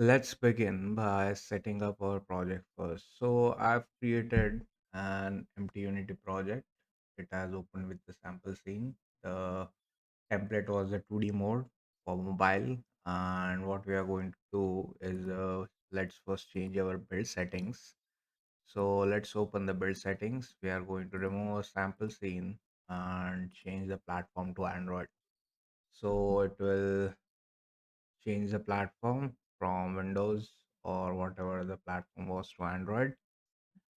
Let's begin by setting up our project first. So I've created an empty Unity project. It has opened with the sample scene. The template was the 2D mode for mobile. And what we are going to do is let's first change our build settings. So let's open the build settings. We are going to remove a sample scene and change the platform to Android. So it will change the platform from Windows or whatever the platform was to Android.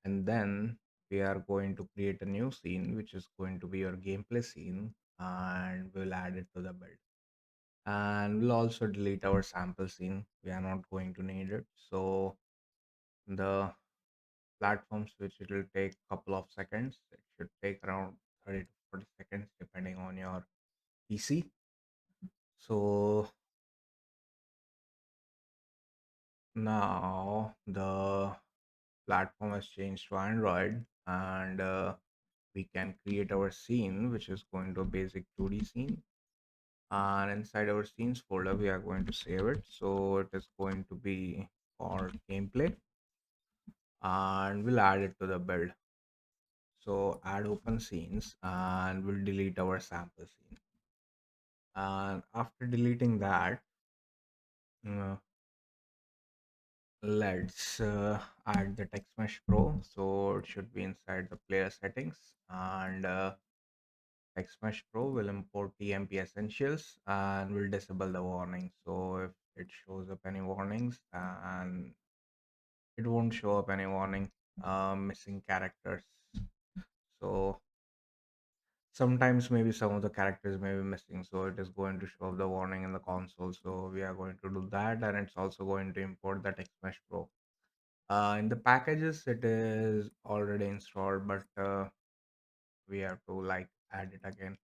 And then we are going to create a new scene, which is going to be your gameplay scene, and we'll add it to the build. And we'll also delete our sample scene. We are not going to need it. So the platform switch, it will take a couple of seconds. It should take around 30 to 40 seconds depending on your PC. So now the platform has changed to Android, and we can create our scene, which is going to a basic 2D scene. And inside our scenes folder, we are going to save it. So it is going to be called gameplay, and we'll add it to the build. So add open scenes, and we'll delete our sample scene. And after deleting that, uh, let's add the text mesh pro. So it should be inside the player settings, and Xmesh Pro will import TMP Essentials and will disable the warning. So if it shows up any warnings, and it won't show up any warning, missing characters. So sometimes maybe some of the characters may be missing. So it is going to show up the warning in the console. So we are going to do that, and it's also going to import that Xmesh Pro. In the packages, it is already installed, but we have to like add it again.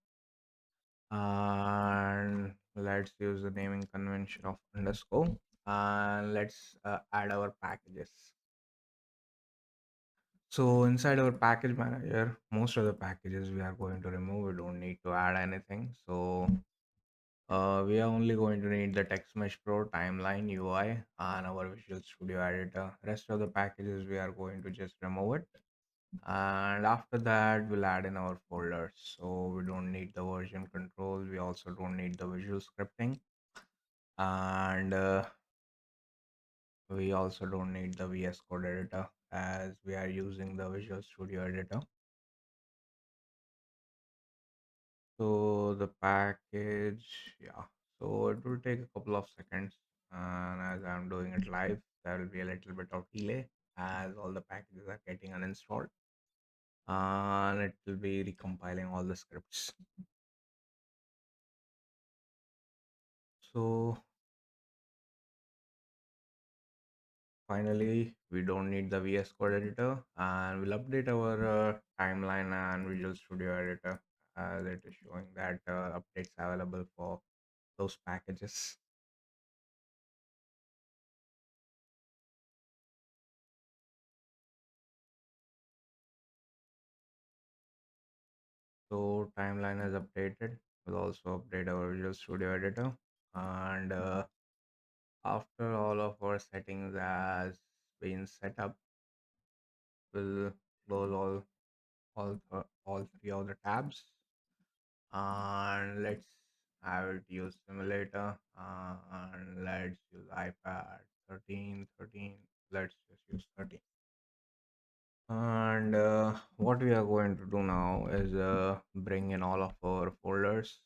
And let's use the naming convention of underscore, and let's add our packages. So inside our package manager, most of the packages we are going to remove. We don't need to add anything. So we are only going to need the text mesh pro, timeline, UI, and our visual studio editor. Rest of the packages we are going to just remove it, and after that we'll add in our folders. So we don't need the version control, we also don't need the visual scripting, and we also don't need the VS Code editor as we are using the Visual Studio editor. So the package, yeah, so it will take a couple of seconds, and as I'm doing it live, there will be a little bit of delay as all the packages are getting uninstalled, and it will be recompiling all the scripts. So finally, we don't need the VS Code editor, and we'll update our timeline and Visual Studio editor as it is showing that updates available for those packages. So timeline is updated. We'll also update our Visual Studio editor, and after all of our settings has been set up, we'll close all three of the tabs, and let's have it use simulator, and let's use iPad 13. Let's just use 13. And what we are going to do now is bring in all of our folders.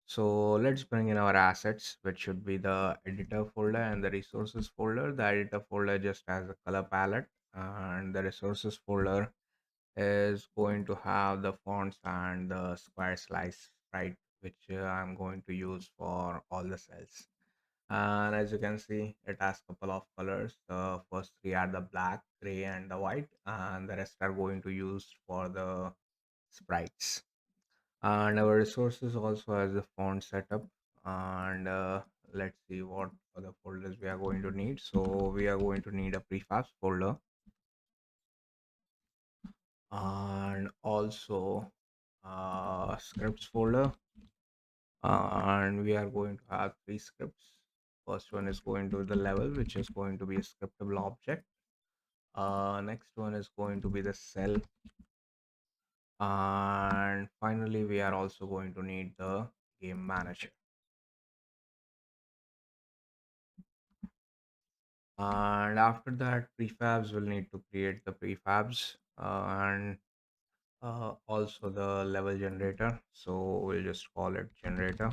So let's bring in our assets, which should be the editor folder and the resources folder. The editor folder just has a color palette, and the resources folder is going to have the fonts and the square slice, right, which I'm going to use for all the cells. And as you can see, it has a couple of colors. The first three are the black, gray, and the white, and the rest are going to use for the sprites. And our resources also has the font setup. And let's see what other folders we are going to need. So we are going to need a prefabs folder, and also scripts folder, and we are going to have three scripts. First one is going to be the level, which is going to be a scriptable object. Next one is going to be the cell, and finally we are also going to need the game manager. And after that, prefabs will need to create the prefabs, and also the level generator. So we'll just call it generator.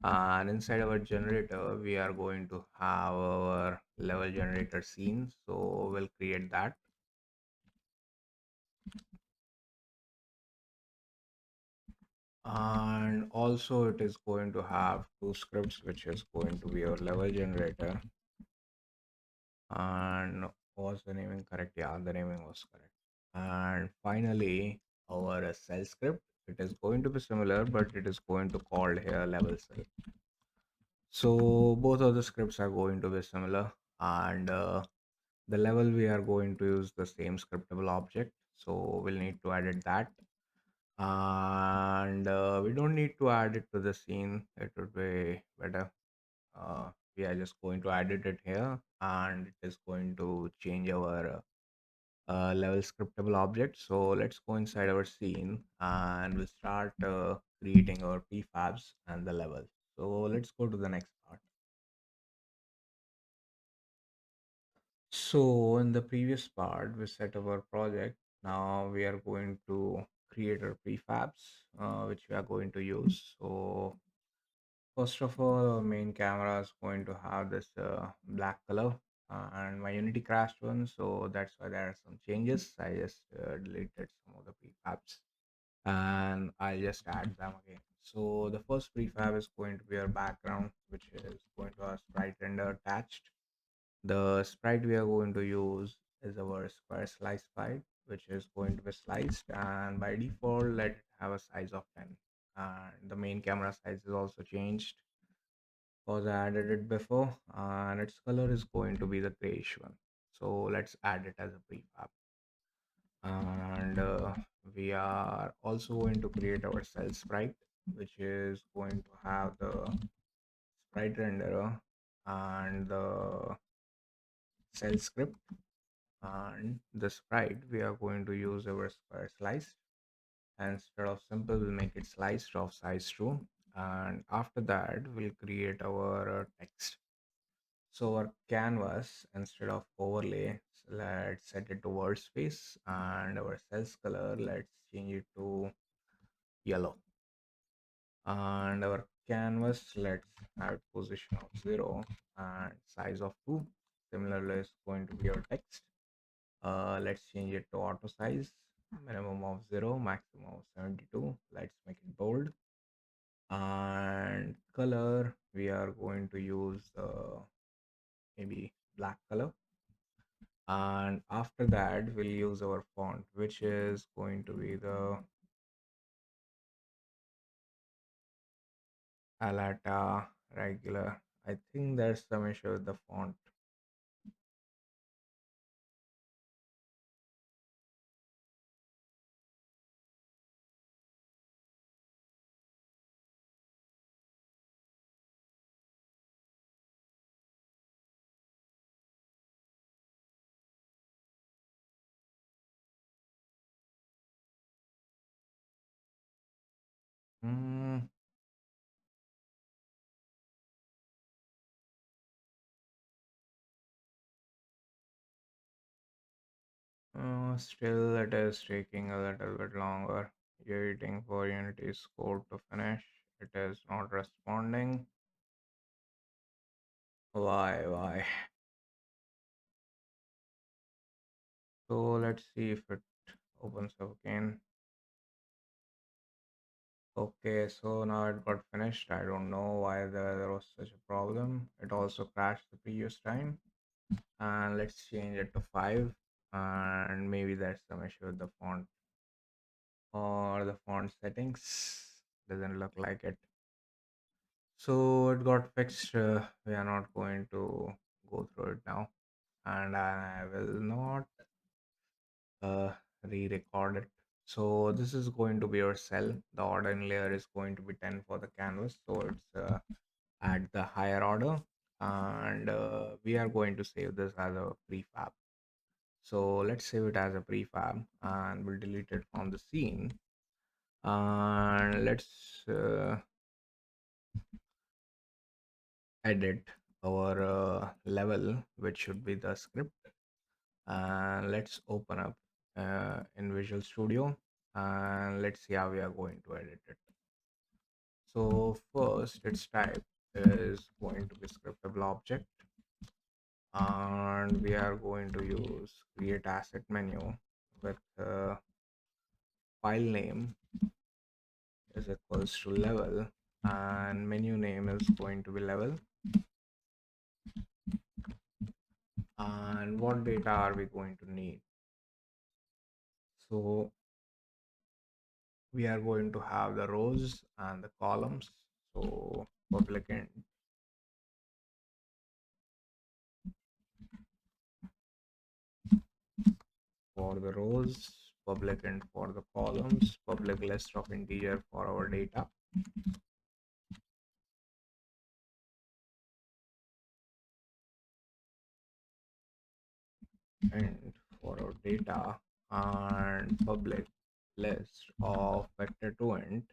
And inside our generator, we are going to have our level generator scene. So we'll create that. And also it is going to have two scripts, which is going to be our level generator. And was the naming correct? Yeah, the naming was correct. And finally, our cell script, it is going to be similar, but it is going to call here level cell. So both of the scripts are going to be similar, and the level we are going to use the same scriptable object. So we'll need to edit that, and we don't need to add it to the scene. It would be better. We are just going to edit it here, and it is going to change our level scriptable object. So let's go inside our scene and we'll start creating our prefabs and the level. So let's go to the next part. So in the previous part, we set up our project. Now we are going to create our prefabs, which we are going to use. So first of all, our main camera is going to have this black color, and my Unity crashed one, so that's why there are some changes. I just deleted some of the prefabs and I'll just add them again. So the first prefab is going to be our background, which is going to have sprite render attached. The sprite we are going to use is our square slice sprite, which is going to be sliced, and by default let it have a size of 10. And the main camera size is also changed because I added it before, and its color is going to be the grayish one. So let's add it as a prefab. And we are also going to create our cell sprite, which is going to have the sprite renderer and the cell script. And the sprite we are going to use our square slice, and instead of simple we'll make it sliced of size 2. And after that we'll create our text. So our canvas, instead of overlay, let's set it to word space, and our cells color, let's change it to yellow. And our canvas, let's have position of 0 and size of 2. Similarly is going to be our text. Let's change it to auto size, minimum of 0, maximum of 72. Let's make it bold. And color, we are going to use maybe black color. And after that we'll use our font, which is going to be the Alata regular. I think there's some issue with the font. mm, Still it is taking a little bit longer. Waiting for Unity's code to finish. It is not responding. Why? So let's see if it opens up again. Okay, so now it got finished. I don't know why there was such a problem. It also crashed the previous time. And let's change it to 5, and maybe there's some issue with the font or the font settings. Doesn't look like it. So it got fixed. We are not going to go through it now, and I will not uh, re-record it. So this is going to be your cell. The ordering layer is going to be 10 for the canvas, so it's at the higher order, and we are going to save this as a prefab. So let's save it as a prefab and we'll delete it from the scene. And let's edit our level, which should be the script. And let's open up in Visual Studio and let's see how we are going to edit it. So first, its type is going to be scriptable object, and we are going to use create asset menu with file name is equals to level, and menu name is going to be level. And what data are we going to need? So we are going to have the rows and the columns. So public int for the rows, public int for the columns, public list of integer for our data, and for our data, and public list of vector to int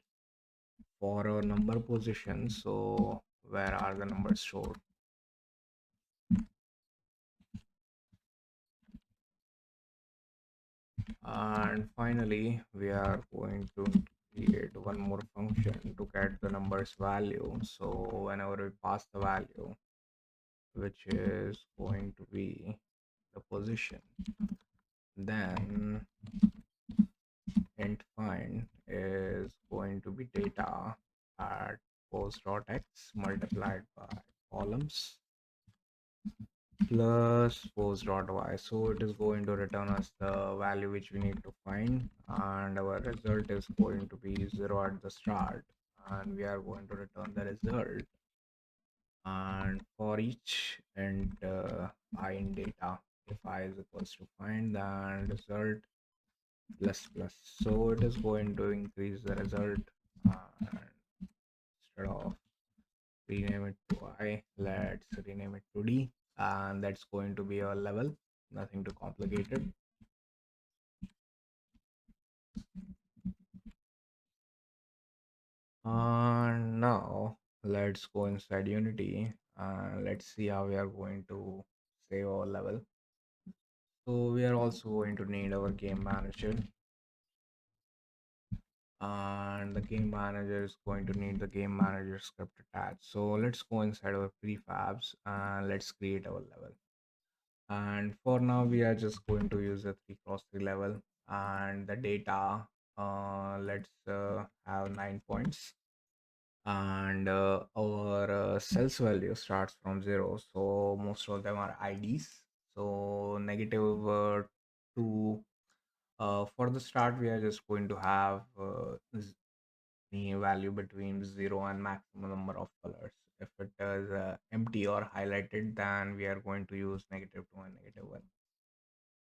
for our number position. So where are the numbers stored? And finally, we are going to create one more function to get the numbers value. So whenever we pass the value, which is going to be the position, then int find is going to be data at post.x multiplied by columns plus post.y. So it is going to return us the value which we need to find, and our result is going to be 0 at the start, and we are going to return the result. And for each int I in data, if I is equals to find, then result plus plus, so it is going to increase the result. Instead of rename it to I, let's rename it to D, and that's going to be our level, nothing too complicated. And now let's go inside Unity and let's see how we are going to save our level. So we are also going to need our game manager, and the game manager is going to need the game manager script attached. So let's go inside our prefabs and let's create our level. And for now we are just going to use a 3x3 level, and the data, let's have 9 points, and our cells value starts from 0, so most of them are IDs. So negative 2. For the start we are just going to have the value between 0 and maximum number of colors. If it is empty or highlighted, then we are going to use -2 and -1.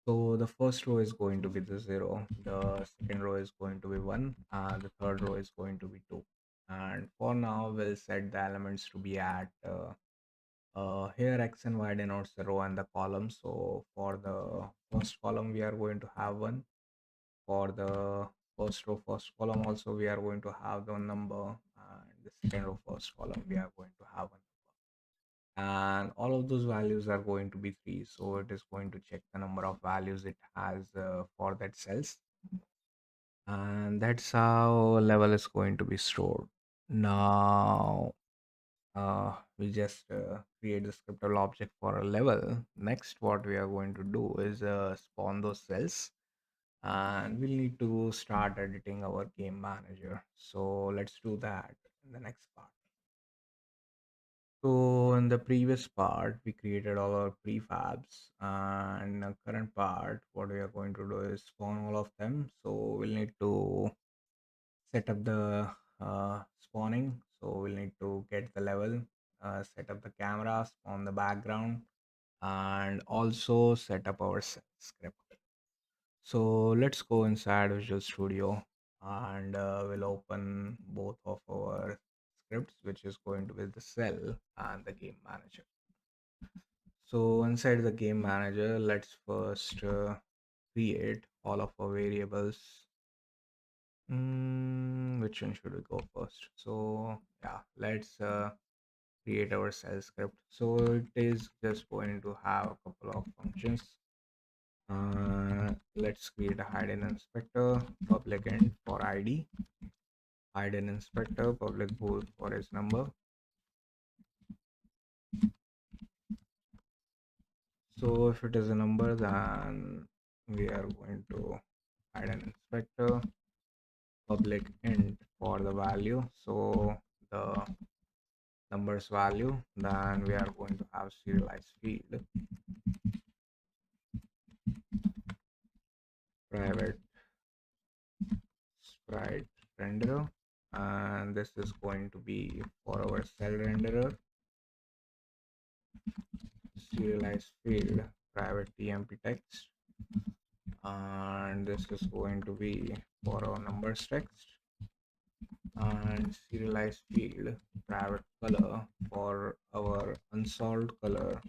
So the first row is going to be the 0, the second row is going to be 1, and the third row is going to be 2. And for now, we'll set the elements to be at here x and y denotes the row and the column. So for the first column, we are going to have 1. For the first row, first column, also we are going to have the number, and the second row, first column, we are going to have 1. And all of those values are going to be 3, so it is going to check the number of values it has for that cells, and that's how level is going to be stored. Now we just create the scriptable object for a level. Next, what we are going to do is spawn those cells, and we'll need to start editing our game manager. So let's do that in the next part. So in the previous part, we created all our prefabs, and in the current part, what we are going to do is spawn all of them. So we'll need to set up the spawning. So we'll need to get the level, set up the camera, spawn the background, and also set up our script. So let's go inside Visual Studio, and we'll open both of our scripts, which is going to be the cell and the game manager. So inside the game manager, let's first create all of our variables. Which one should we go first? So yeah, let's create our cell script. So it is just going to have a couple of functions. Let's create a hidden inspector, public int for ID, hidden inspector, public bool for his number. So if it is a number, then we are going to hidden inspector, public int for the value. So the numbers value, then we are going to have serialized field, private sprite renderer, and this is going to be for our cell renderer, serialized field, private tmp text, and this is going to be for our numbers text, and serialized field, private color for our unsolved color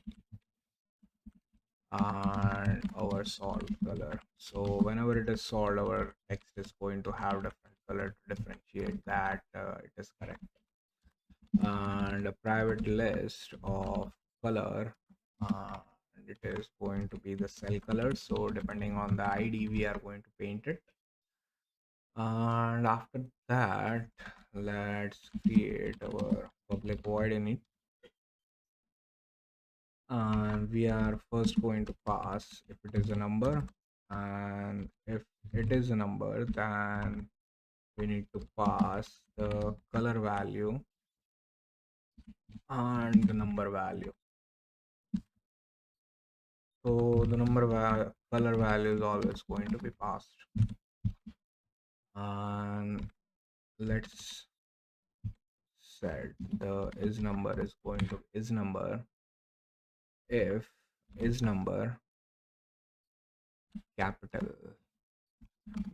and our solved color. So whenever it is solved, our text is going to have different color to differentiate that it is correct. And a private list of color, and it is going to be the cell color. So depending on the ID, we are going to paint it. And after that, let's create our public void in it, and we are first going to pass if it is a number, and if it is a number, then we need to pass the color value and the number value. So the color value is always going to be passed, and let's set the is number is going to is number if is number capital,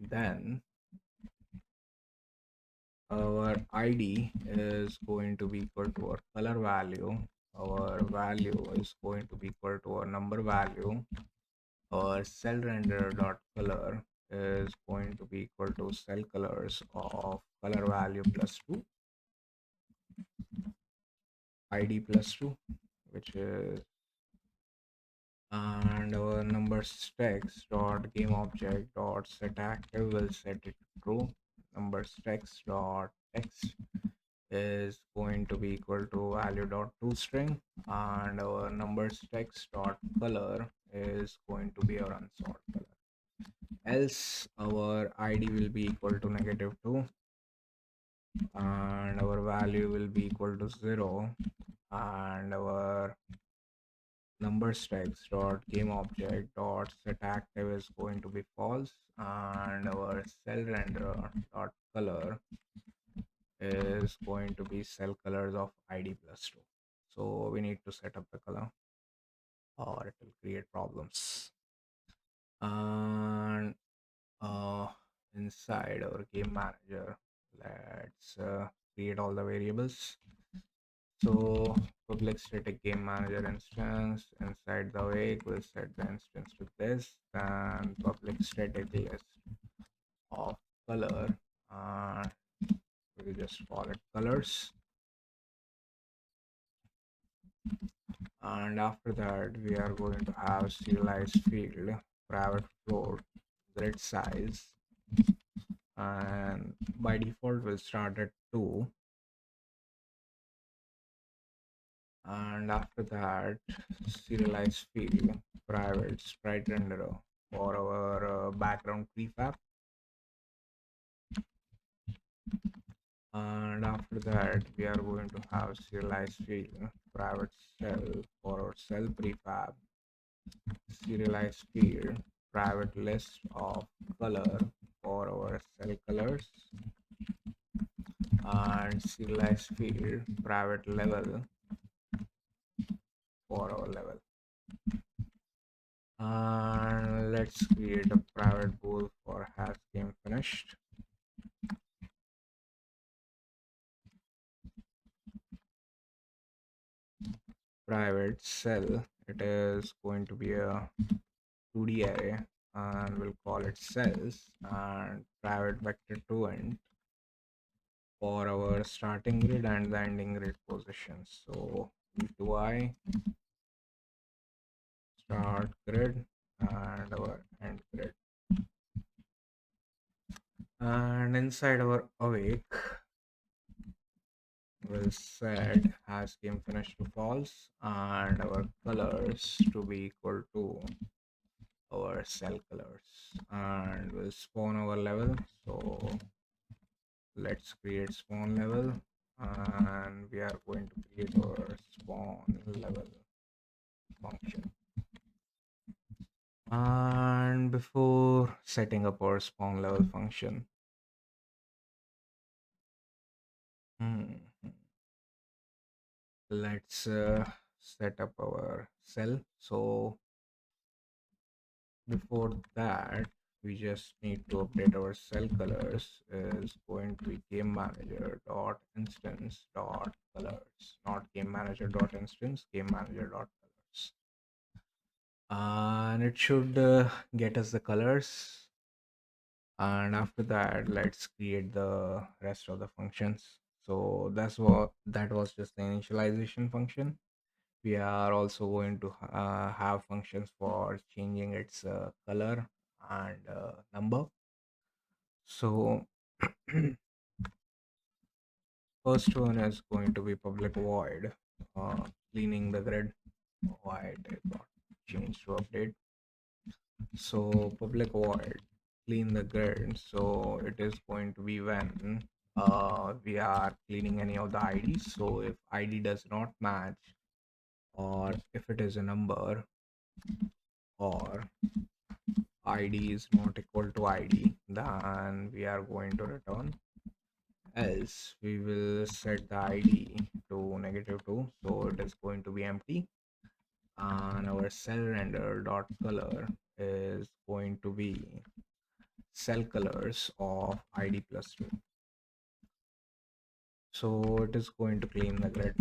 then our id is going to be equal to our color value, our value is going to be equal to our number value, our cell render dot color is going to be equal to cell colors of color value plus 2, id plus 2, which is, and our numbers text dot game object dot set active will set it to true, numbers text dot text is going to be equal to value dot to string, and our numbers text dot color is going to be our unsolved color, else our id will be equal to -2 and our value will be equal to 0, and our numbers text dot game object dot set active is going to be false, and our cell render dot color is going to be cell colors of id plus 2. So we need to set up the color or it will create problems. And uh, inside our game manager, let's create all the variables. So public static game manager instance, inside the wake we'll set the instance to this, and public static list of color, and we'll just call it colors. And after that we are going to have serialized field, private float, grid size, and by default we'll start at 2, and after that serialized field, private sprite renderer for our background prefab, and after that we are going to have serialized field, private cell for our cell prefab, serialized field, private list of color for our cell colors, and serialized field, private level for our level. And let's create a private bool for has game finished. private cell, it is going to be a 2D array, and we'll call it cells, and private vector 2 int for our starting grid and the ending grid positions. So v2I start grid and our end grid. And inside our awake, we'll set has game finished to false and our colors to be equal to our cell colors, and we'll spawn our level. So let's create spawn level, and we are going to create our spawn level function. And before setting up our spawn level function, let's set up our cell. So before that, we just need to update our cell colors. Is going to be game manager dot instance dot colors, not game manager dot instance, game manager dot colors. And it should get us the colors, and after that let's create the rest of the functions. So that was just the initialization function. We are also going to have functions for changing its color and number. So first one is going to be public void, cleaning the grid. Why it got changed to update. So public void clean the grid. So it is going to be when we are cleaning any of the IDs. So if ID does not match, or if it is a number, or ID is not equal to ID, then we are going to return. Else we will set the ID to -2, so it is going to be empty. And our cell render dot color is going to be cell colors of ID plus 2. So it is going to clean the grid.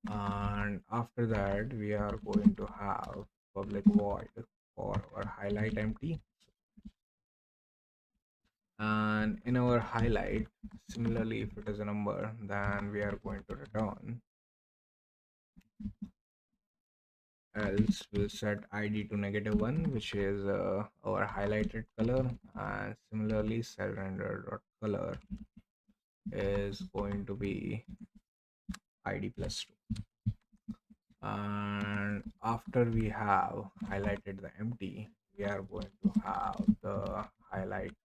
And after that, we are going to have public void for our highlight empty. And in our highlight, similarly, if it is a number, then we are going to return. Else we'll set ID to -1, which is our highlighted color, and similarly cell render dot color is going to be ID plus 2. And after we have highlighted the empty, we are going to have the highlight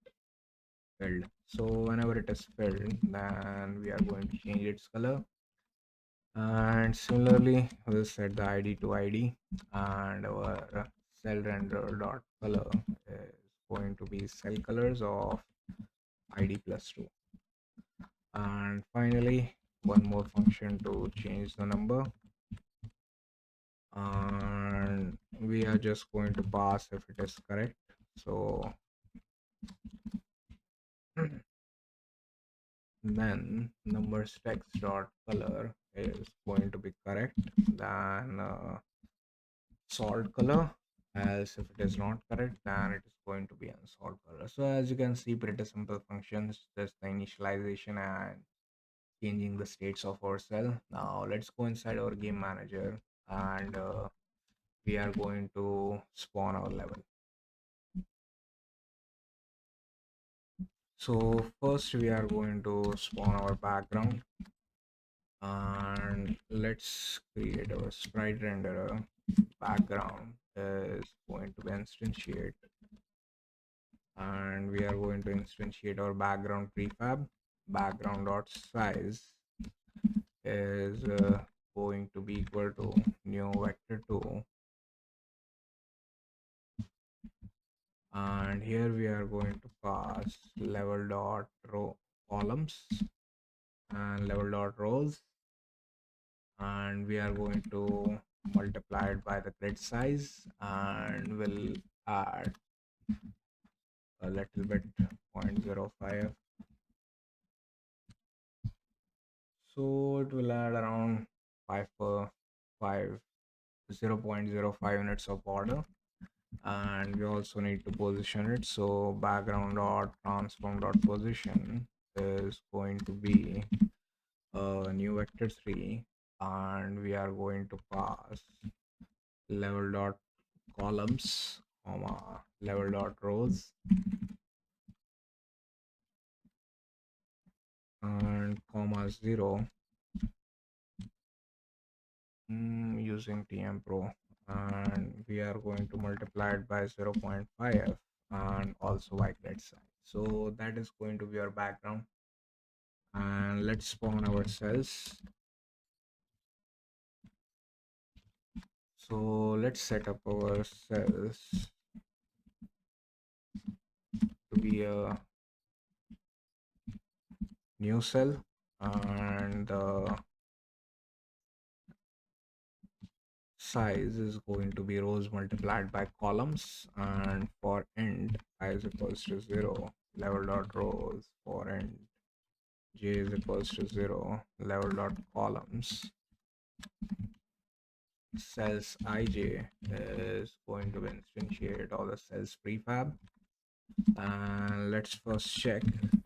filled. So whenever it is filled, then we are going to change its color. And similarly, we'll set the ID to ID, and our cell render dot color is going to be cell colors of ID plus 2. And finally, one more function to change the number, and we are just going to pass if it is correct. So then numbers text dot color is going to be correct, then solved color. Else if it is not correct, then it is going to be unsolved color. So as you can see, pretty simple functions, just the initialization and changing the states of our cell. Now let's go inside our game manager, and we are going to spawn our level. So first we are going to spawn our background, and let's create our sprite renderer. Background is going to be instantiate, and we are going to instantiate our background prefab. Background dot size is going to be equal to new vector 2, and here we are going to pass level dot row columns and level dot rows, and we are going to multiply it by the grid size, and we'll add a little bit 0.05. So it will add around 5 per 5 0.05 units of order. And we also need to position it. So background dot transform dot position is going to be a new vector 3, and we are going to pass level dot columns comma level dot rows and comma 0 using TM Pro, and we are going to multiply it by 0.5 and also by grid size. So that is going to be our background, and let's spawn our cells. So let's set up our cells to be a new cell, and the size is going to be rows multiplied by columns, and for int I is equals to 0 level dot rows for int j is equals to 0 level dot columns cells ij is going to instantiate all the cells prefab. And let's first check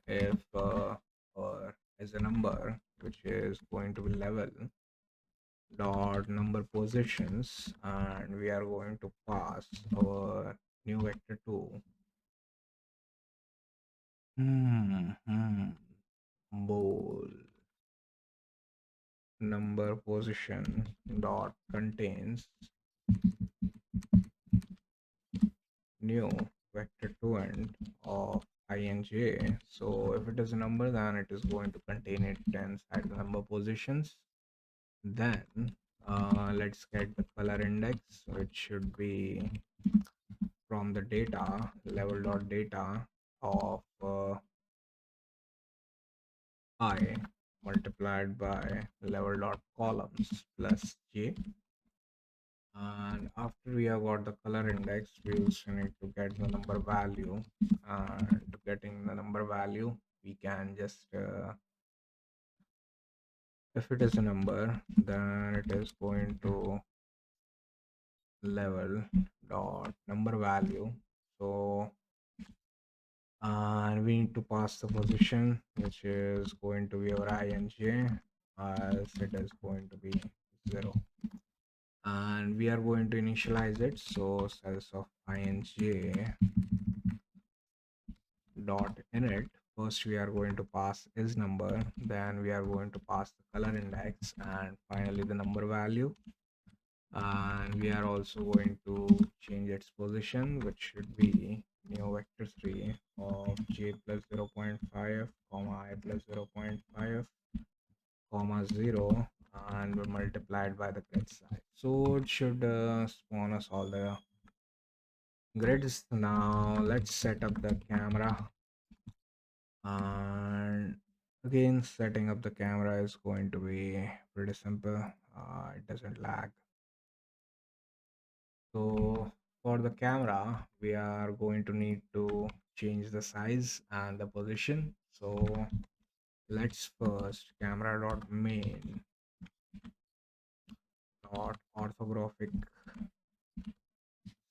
if or is a number which is going to be level dot number positions, and we are going to pass our new vector 2 bool number position dot contains new vector 2 end of ij. So if it is a number, then it is going to contain it inside the number positions. Then let's get the color index, which should be from the data level dot data of I multiplied by level dot columns plus j. And after we have got the color index, we also need to get the number value, and to getting the number value we can just if it is a number, then it is going to level dot number value. So and we need to pass the position, which is going to be our I and j, as it is going to be 0, and we are going to initialize it. So cells of I and j dot init, first we are going to pass is number, then we are going to pass the color index, and finally the number value. And we are also going to change its position, which should be new vector 3 of j plus 0.5 comma I plus 0.5 comma 0, and we multiplied by the grid size. So it should spawn us all the grids. Now let's set up the camera, and again setting up the camera is going to be pretty simple. It doesn't lag. So for the camera, we are going to need to change the size and the position. So let's first camera dot main dot orthographic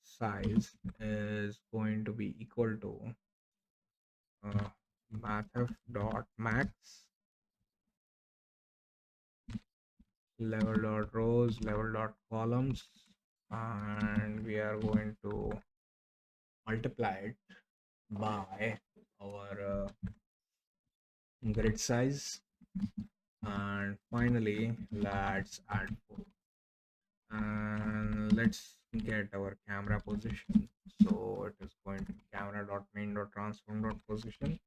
size is going to be equal to mathf dot max level dot rows level dot columns, and we are going to multiply it by our grid size, and finally let's add 4, and let's get our camera position. So it is going to be camera dot main dot transform dot position.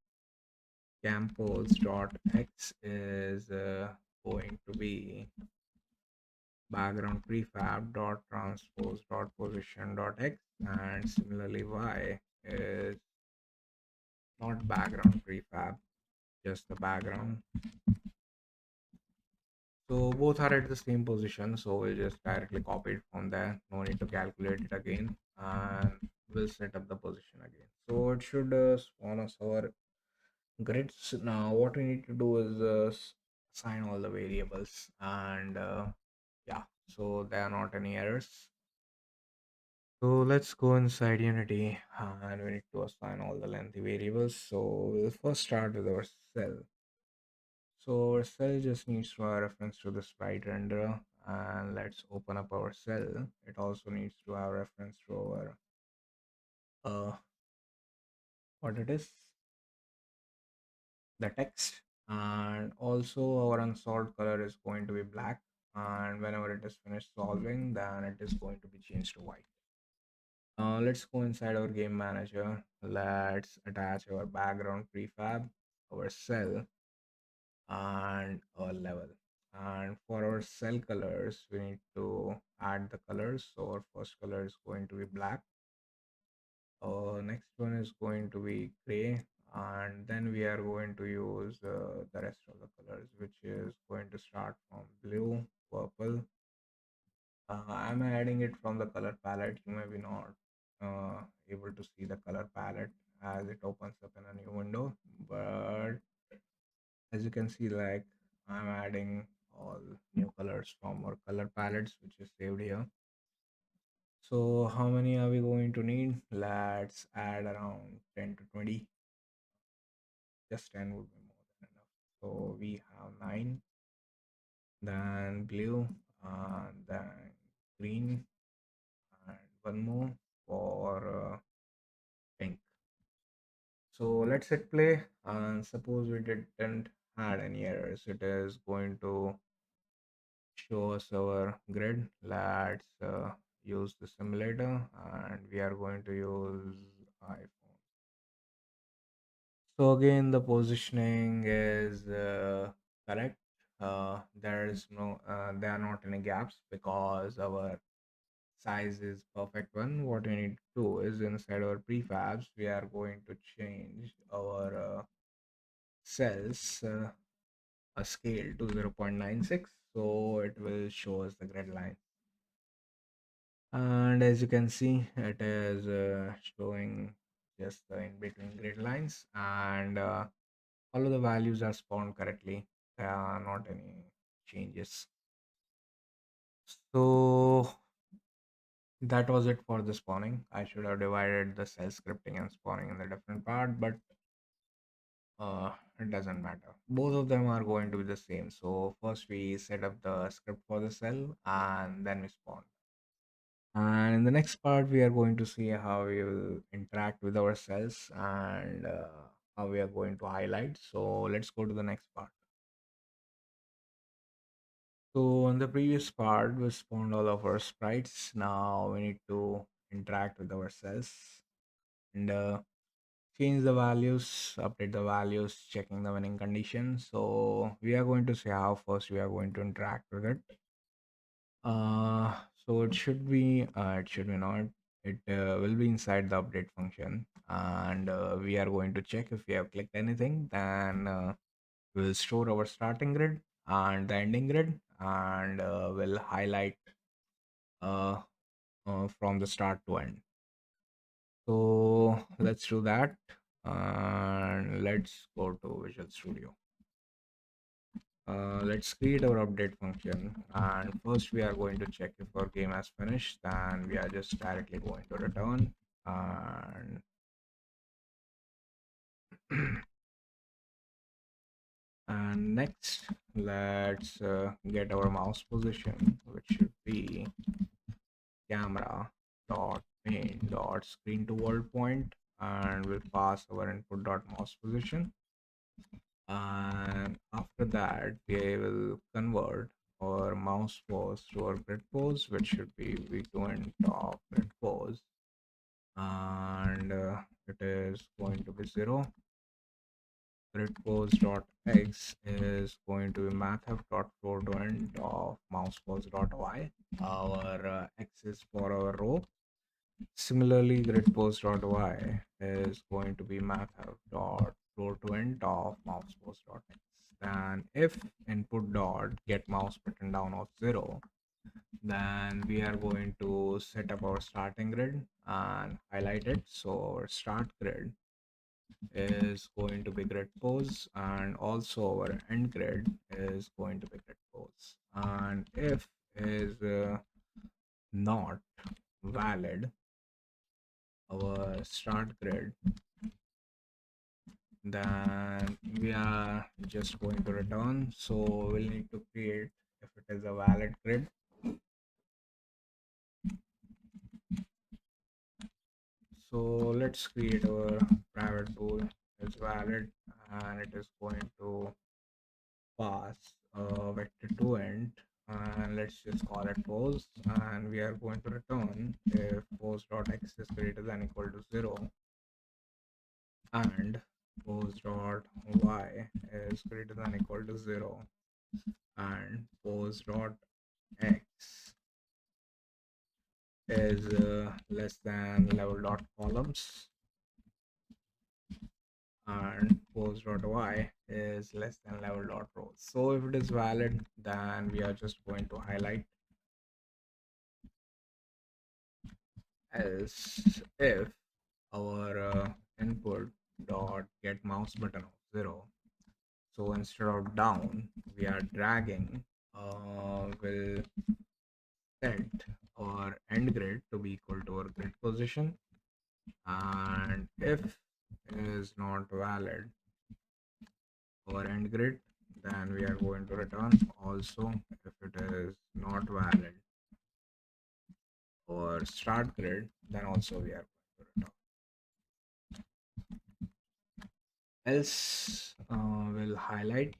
Campos dot x is going to be background prefab dot transpose dot position dot x, and similarly y is not background prefab, just the background. So both are at the same position, so we'll just directly copy it from there. No need to calculate it again, and we'll set up the position again. So it should spawn us our grids. Now what we need to do is assign all the variables, and yeah, so there are not any errors. So let's go inside Unity, and we need to assign all the lengthy variables. So we'll first start with our cell. So our cell just needs to have reference to the sprite renderer, and let's open up our cell. It also needs to have reference to our what it is, the text, and also our unsolved color is going to be black, and whenever it is finished solving, then it is going to be changed to white. Let's go inside our game manager. Let's attach our background prefab, our cell, and our level. And for our cell colors, we need to add the colors. So our first color is going to be black. Our next one is going to be gray, and then we are going to use the rest of the colors, which is going to start from blue, purple. I'm adding it from the color palette. You may be not able to see the color palette as it opens up in a new window, but as you can see, like, I'm adding all new colors from our color palettes, which is saved here. So how many are we going to need? Let's add around 10 to 20. Just 10 would be more than enough. So we have 9, then blue, and then green, and one more for pink. So let's hit play, and suppose we didn't had any errors. It is going to show us our grid. Let's use the simulator, and we are going to use iPhone. So again, the positioning is correct. There are not any gaps because our size is perfect one. What we need to do is inside our prefabs, we are going to change our cells a scale to 0.96, so it will show us the grid line. And as you can see, it is showing just the in between grid lines, and all of the values are spawned correctly. There are not any changes. So that was it for the spawning. I should have divided the cell scripting and spawning in the different part, but it doesn't matter. Both of them are going to be the same. So first we set up the script for the cell, and then we spawn. And in the next part, we are going to see how we will interact with our cells, and how we are going to highlight. So let's go to the next part. So in the previous part, we spawned all of our sprites. Now we need to interact with our cells and change the values, update the values, checking the winning condition. So we are going to see how first we are going to interact with it. So it should be not. It will be inside the update function, and we are going to check if we have clicked anything. Then we'll store our starting grid and the ending grid, and we'll highlight uh, from the start to end. So let's do that, and let's go to Visual Studio. Let's create our update function, and first we are going to check if our game has finished. Then we are just directly going to return, and and next let's get our mouse position, which should be camera dot main dot screen to world point, and we'll pass our input dot mouse position. And after that, we will convert our mouse pose to our grid pose, which should be v2 top grid pose, and it is going to be 0. Grid pose dot x is going to be mathf dot floor to end of mouse pose dot y. Our x is for our row. Similarly, grid pose dot y is going to be mathf dot floor to end of mouse pose dot x. Then if input dot get mouse button down of 0, then we are going to set up our starting grid and highlight it. So our start grid is going to be grid pose, and also our end grid is going to be grid pose. And if is not valid, our start grid, then we are just going to return. So we'll need to create, if it is a valid grid, so let's create our private tool is valid, and it is going to pass vector to end, and let's just call it pose, and we are going to return if pose.x is greater than equal to 0 and pose.y is greater than equal to 0 and pose.x is less than level dot columns and pose.y is less than level dot rows. So if it is valid, then we are just going to highlight. Else if our input dot get mouse button of 0, so instead of down we are dragging, will set our end grid to be equal to our grid position, and if is not valid our end grid, then we are going to return. Also if it is not valid or start grid, then also we are going to return. Else will highlight,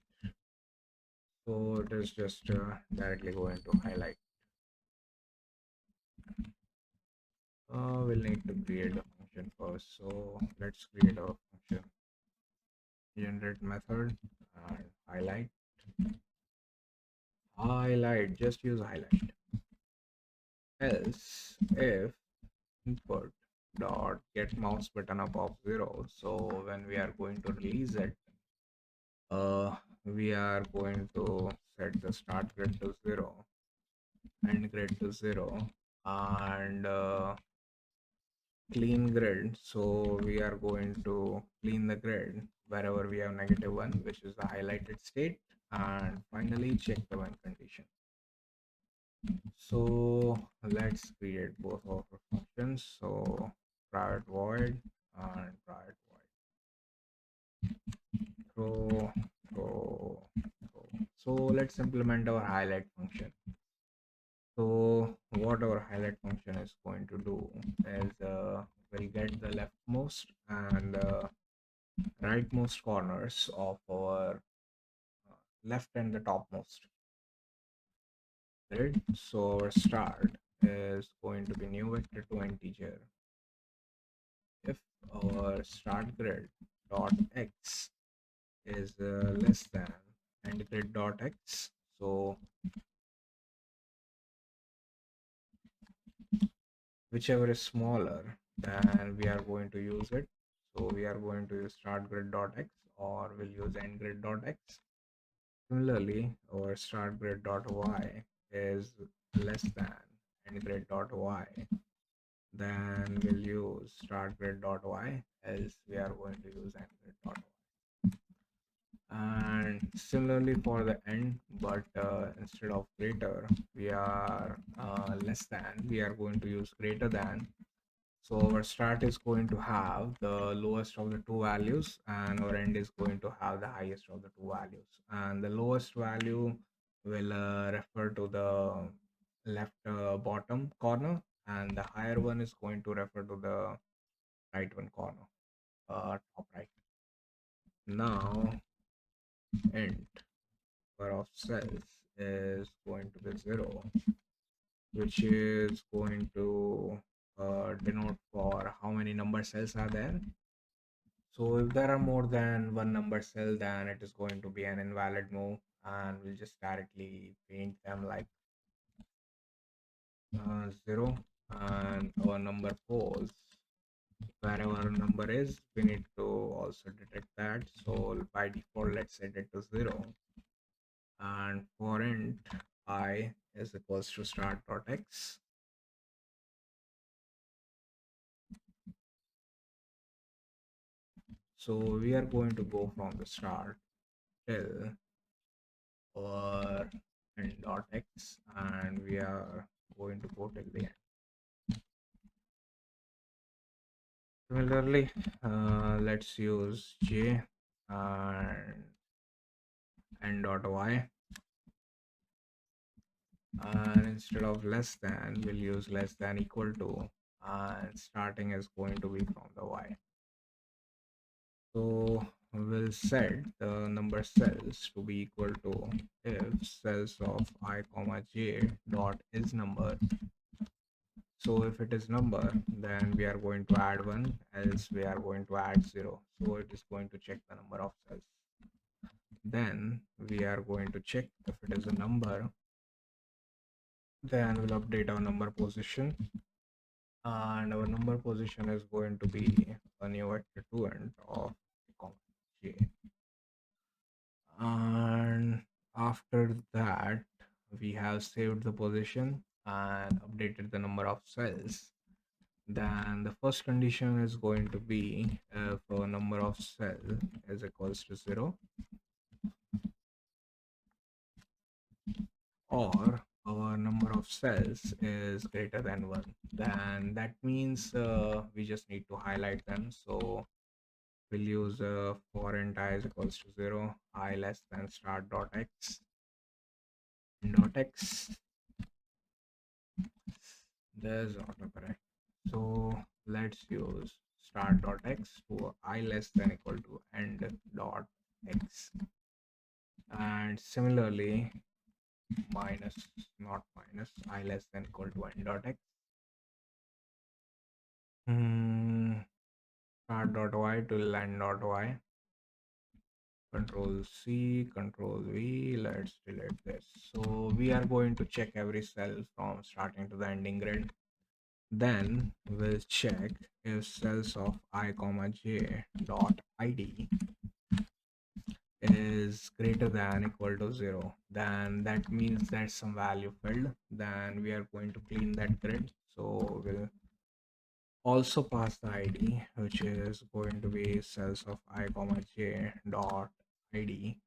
so it is just directly going to highlight. We'll need to create a function first, so let's create a function generate method and highlight, just use highlight. Else if input dot get mouse button up of 0, so when we are going to release it, we are going to set the start grid to 0, end grid to 0, and clean grid. So we are going to clean the grid wherever we have -1, which is the highlighted state, and finally check the when condition. So let's create both of our functions. So private void and private void throw, throw, throw. So let's implement our highlight function. So what our highlight function is going to do is we'll get the leftmost and rightmost corners of our left and the topmost grid. So our start is going to be new vector to integer. If our start grid dot x is less than end grid dot x, so whichever is smaller, then we are going to use it. So we are going to use start grid dot x, or we'll use end grid dot x. Similarly, our start grid dot y is less than end grid dot y, then we'll use start grid dot y, else we are going to use end grid dot y. And similarly for the end, but instead of greater, we are less than, we are going to use greater than. So our start is going to have the lowest of the two values, and our end is going to have the highest of the two values. And the lowest value will refer to the left bottom corner, and the higher one is going to refer to the right one corner, top right. Now int number of cells is going to be 0, which is going to denote for how many number cells are there. So if there are more than one number cell, then it is going to be an invalid move, and we'll just directly paint them like 0, and our number pose, wherever our number is, we need to also detect that. So by default, let's set it to 0, and for int I is equals to start dot x. So we are going to go from the start till our n dot x, and we are going to go till the end. Similarly, let's use j and n dot y, and instead of less than, we'll use less than equal to, and starting is going to be from the y. So we'll set the number cells to be equal to if cells of I comma j dot is number. So if it is number, then we are going to add 1, else we are going to add 0. So it is going to check the number of cells. Then we are going to check if it is a number, then we'll update our number position, and our number position is going to be a new vector 2nd of comma j. And after that, we have saved the position and updated the number of cells. Then the first condition is going to be if a number of cell is equals to 0, or our number of cells is greater than 1. Then that means we just need to highlight them. So we'll use for int I is equals to 0, I less than start dot x dot x. There's autocorrect. So let's use start dot x to I less than equal to end dot x. And similarly, minus, not minus, I less than equal to end dot x. Start dot y to end dot y. Control C, Control V. Let's delete this. So we are going to check every cell from starting to the ending grid. Then we'll check if cells of I comma j dot id is greater than equal to 0. Then that means that some value filled. Then we are going to clean that grid. So we'll also pass the id, which is going to be cells of I comma j dot id,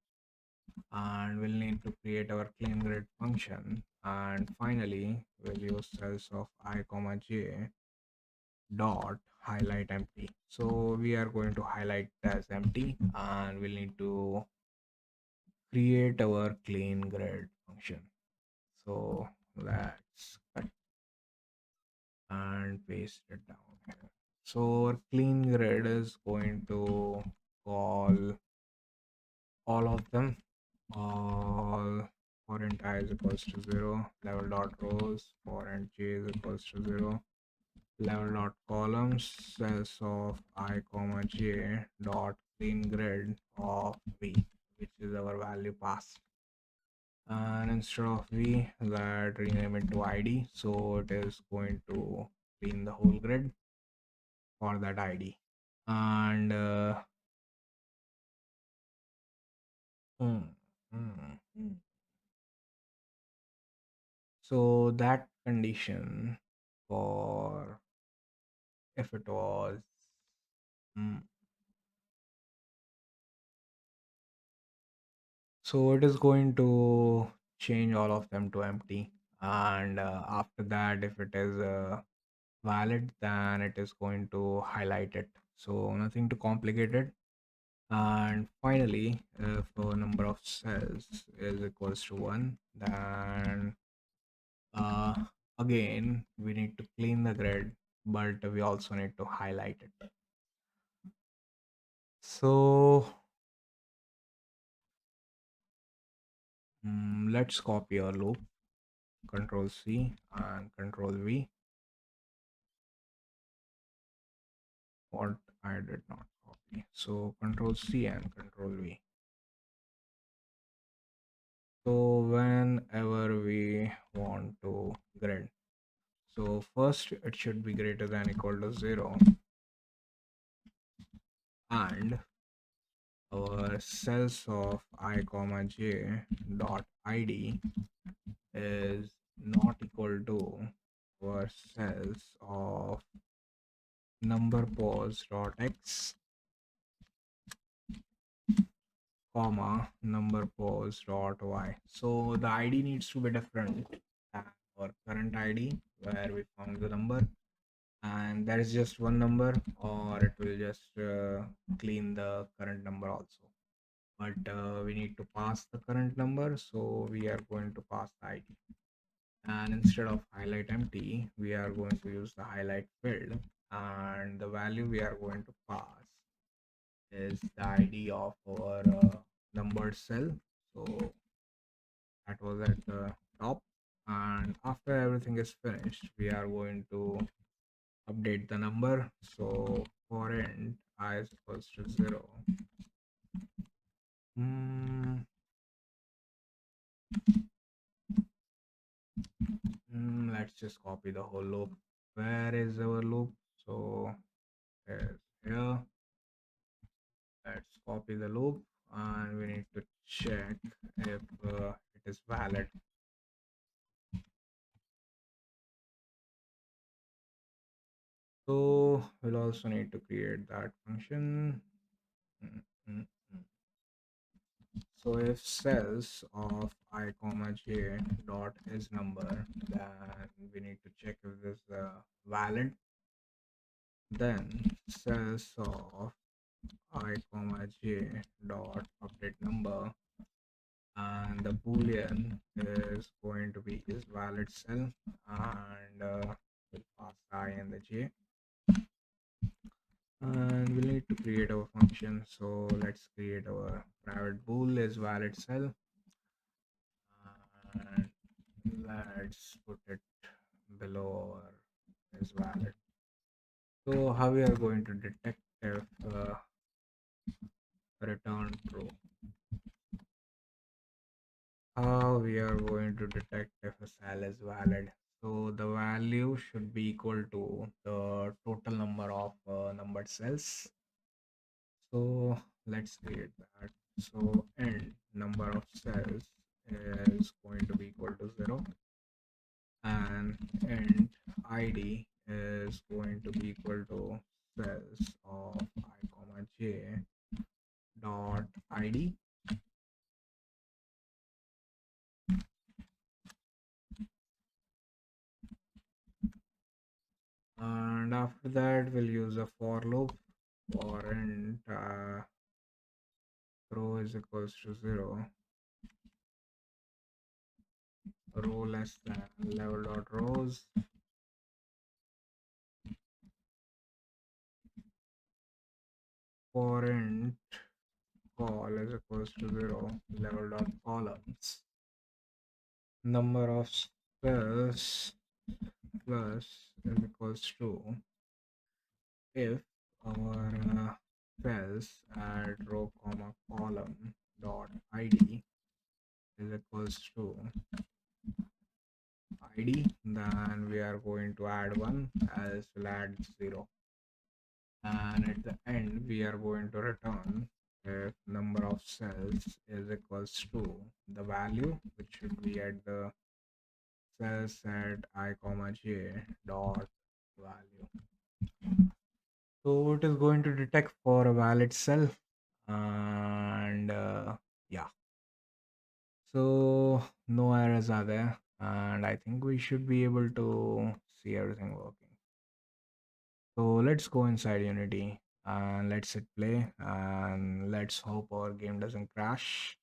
and we'll need to create our clean grid function. And finally, we'll use cells of I comma j dot highlight empty. So we are going to highlight as empty, and we'll need to create our clean grid function. So let's cut and paste it down here. So our clean grid is going to call all of them, all for int I is equals to 0, level dot rows for int j is equals to 0, level dot columns cells of I comma j dot clean grid of v, which is our value passed. And instead of v, that rename it to id, so it is going to clean the whole grid for that id. And hmm, hmm, hmm. So that condition for if it was hmm, so it is going to change all of them to empty, and after that, if it is valid, then it is going to highlight it. So nothing too complicated. And finally, if a number of cells is equals to 1, then uh, again we need to clean the grid, but we also need to highlight it. So let's copy our loop. Control C and Control V. What I did not copy. So Control C and Control V. So whenever we want to grid, so first it should be greater than equal to 0, and our cells of I comma j dot id is not equal to our cells of number pos dot x, comma number pose dot y. So the ID needs to be different than our current ID where we found the number, and there is just one number, or it will just clean the current number also. But we need to pass the current number, so we are going to pass the ID. And instead of highlight empty, we are going to use the highlight field, and the value we are going to pass is the ID of our numbered cell. So that was at the top, and after everything is finished, we are going to update the number. So for int I is equals to 0. Mm, let's just copy the whole loop. Where is our loop? So it's here. Let's copy the loop, and we need to check if it is valid. So we'll also need to create that function. Mm, mm, mm. So if cells of I comma j dot is number, then we need to check if this is valid. Then cells of I comma j dot update number, and the boolean is going to be is valid cell, and we'll pass the I and the j, and we'll need to create our function. So let's create our private bool is valid cell, and let's put it below our is valid. So how we are going to detect if return true? How we are going to detect if a cell is valid? So the value should be equal to the total number of numbered cells. So let's create that. So end number of cells is going to be equal to 0, and end id is going to be equal to cells of I comma j dot id. And after that we'll use a for loop for int row is equals to 0, row less than level dot rows, for int call is equals to 0, level dot columns, number of cells plus is equals to if our cells at row comma column dot id is equals to id, then we are going to add 1, else we'll add 0, and at the end we are going to return if number of cells is equals to the value which should be at the cells at I comma j dot value. So it is going to detect for a valid cell, and yeah, so no errors are there, and I think we should be able to see everything working. So let's go inside Unity and let's hit play, and let's hope our game doesn't crash.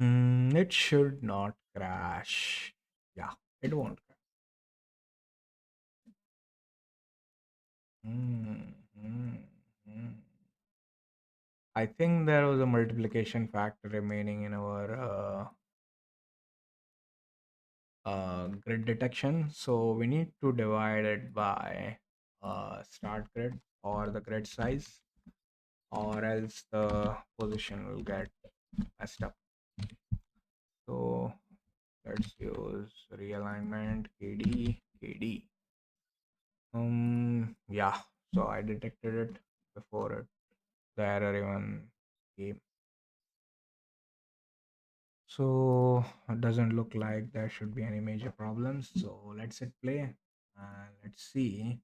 It should not crash. Yeah, it won't crash. Mm, mm, mm. I think there was a multiplication factor remaining in our grid detection. So we need to divide it by start grid or the grid size, or else the position will get messed up. So let's use realignment KD. Yeah, so I detected it before the error even came. So it doesn't look like there should be any major problems. So let's hit play and let's see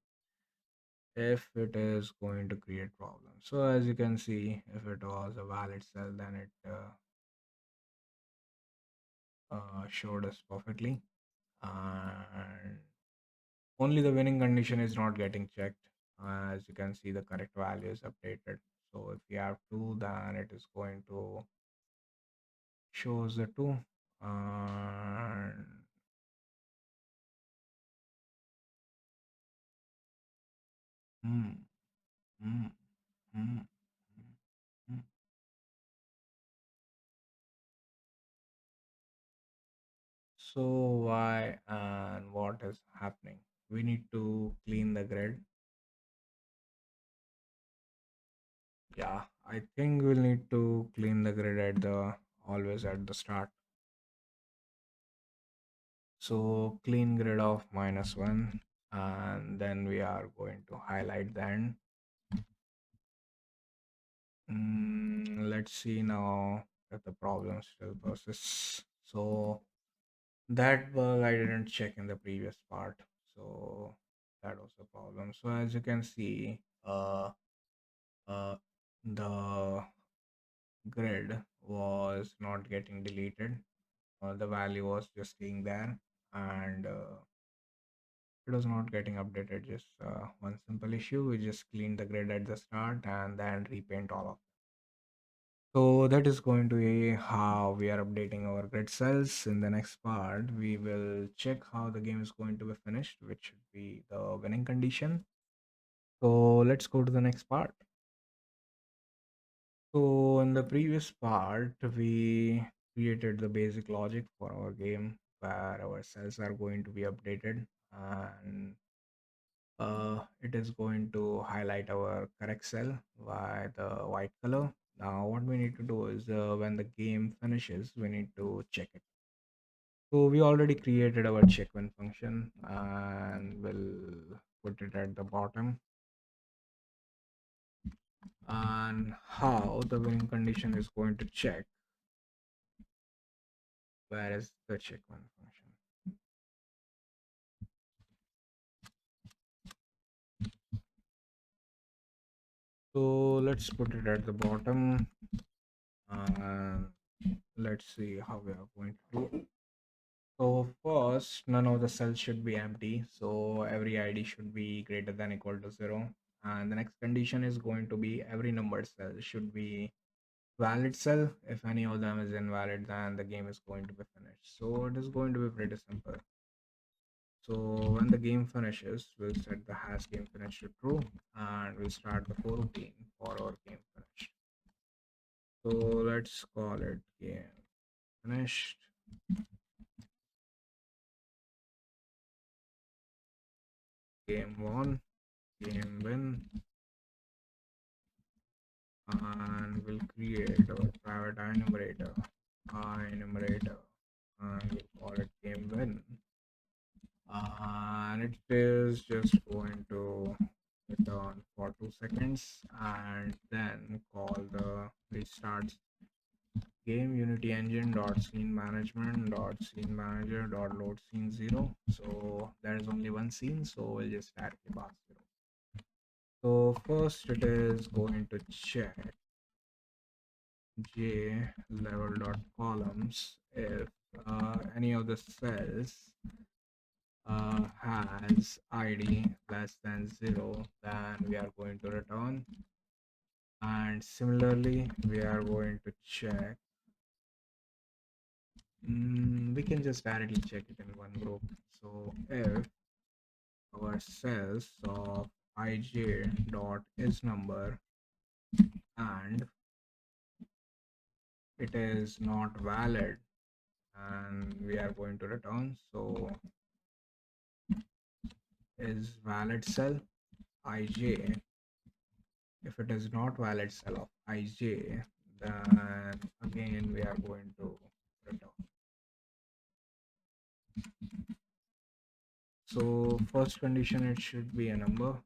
if it is going to create problems. So as you can see, if it was a valid cell, then it showed us perfectly. And only the winning condition is not getting checked. As you can see, the correct value is updated. So if we have 2, then it is going to shows the 2. And mm, mm, mm, mm. So why and what is happening? We need to clean the grid. Yeah, I think we'll need to clean the grid at the always at the start. So clean grid of -1, and then we are going to highlight the end. Let's see now if the problem still persists. So that bug I didn't check in the previous part. So that was the problem. So as you can see, uh, the grid was not getting deleted. The value was just staying there, and it was not getting updated. Just one simple issue. We just cleaned the grid at the start and then repaint all of. So that is going to be how we are updating our grid cells. In the next part, we will check how the game is going to be finished, which should be the winning condition. So let's go to the next part. So in the previous part, we created the basic logic for our game where our cells are going to be updated, and it is going to highlight our correct cell by the white color. Now what we need to do is when the game finishes, we need to check it. So we already created our check when function, and we'll put it at the bottom. And how the winning condition is going to check, where is the check when function? So let's put it at the bottom, and let's see how we are going to do. So first, none of the cells should be empty. So every ID should be greater than equal to 0. And the next condition is going to be every numbered cell should be valid cell. If any of them is invalid, then the game is going to be finished. So it is going to be pretty simple. So when the game finishes, we'll set the hash game finish to true, and we'll start the coroutine for our game finished. So let's call it game finished, game won, game win, and we'll create our private enumerator, and we'll call it game win. And it is just going to return for 2 seconds, and then call the restart game unity engine dot scene management dot scene manager dot load scene 0. So there is only one scene, so we'll just directly pass 0. So first it is going to check j level dot columns if any of the cells has id less than 0, then we are going to return. And similarly, we are going to check, we can just directly check it in one group. So if our cells of ij dot is number and it is not valid, and we are going to return. So is valid cell ij. If it is not valid cell of ij, then again we are going to return. So first condition, it should be a number,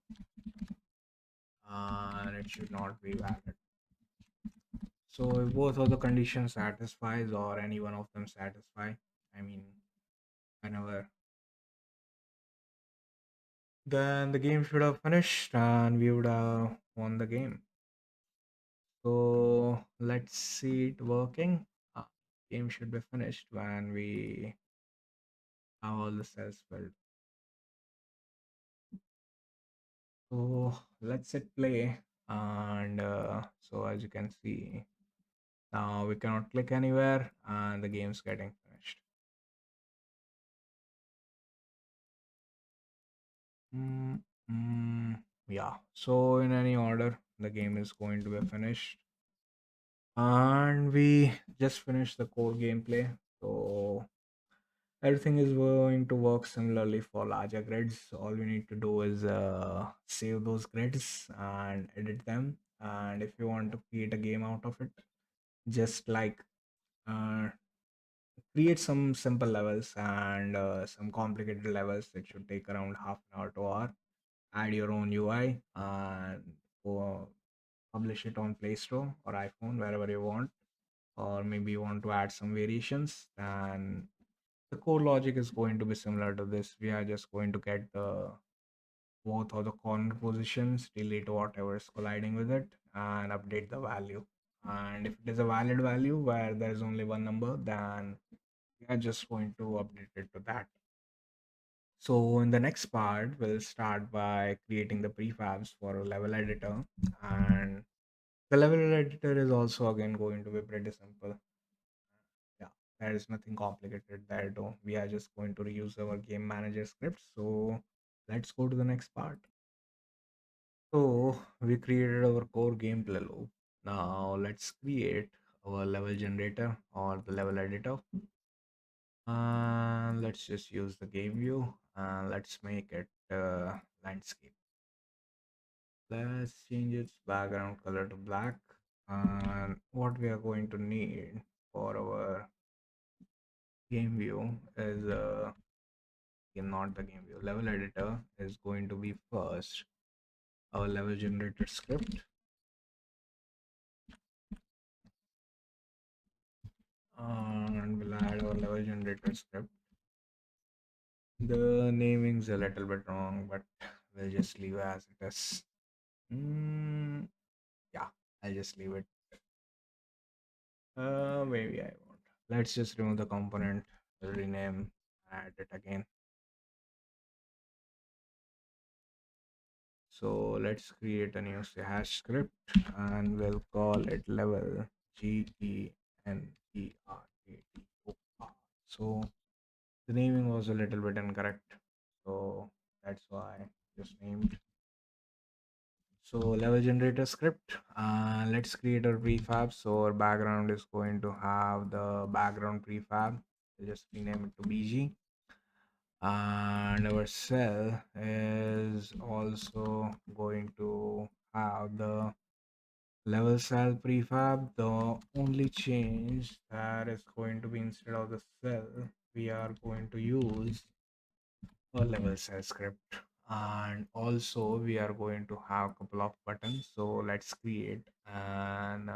and it should not be valid. So if both of the conditions satisfies or any one of them satisfy, I mean, whenever then the game should have finished and we would have won the game. So let's see it working. Uh, Game should be finished when we have all the cells filled. So let's hit play. And so as you can see, now we cannot click anywhere and the game's getting finished. Mm, yeah, so in any order, the game is going to be finished. And we just finished the core gameplay. So everything is going to work similarly for larger grids. All we need to do is save those grids and edit them. And if you want to create a game out of it, just like uh, create some simple levels and some complicated levels. It should take around half an hour to hour. Add your own UI and go publish it on Play Store or iPhone, wherever you want. Or maybe you want to add some variations, and the core logic is going to be similar to this. We are just going to get the both of the corner positions, delete whatever is colliding with it, and update the value. And if it is a valid value where there is only one number, then we are just going to update it to that. So in the next part, we'll start by creating the prefabs for a level editor. And the level editor is also again going to be pretty simple. Yeah, there is nothing complicated there though. We are just going to reuse our game manager script. So let's go to the next part. So we created our core gameplay loop. Now let's create our level generator or the level editor. And let's just use the game view and let's make it landscape. Let's change its background color to black. And what we are going to need for our game view is not the game view. Level editor is going to be first our level generator script, and we'll add our level generator script. The naming's a little bit wrong, but we'll just leave it as it is. Mm, yeah, I'll just leave it. Maybe I won't. Let's just remove the component, rename, add it again. So let's create a new hash script and we'll call it level GENERATOR. So the naming was a little bit incorrect. So that's why just named. So level generator script. Let's create our prefab. So our background is going to have the background prefab. We'll just rename it to BG. And our cell is also going to have the level cell prefab. The only change that is going to be instead of the cell, we are going to use a level cell script. And also we are going to have a couple of buttons. So let's create an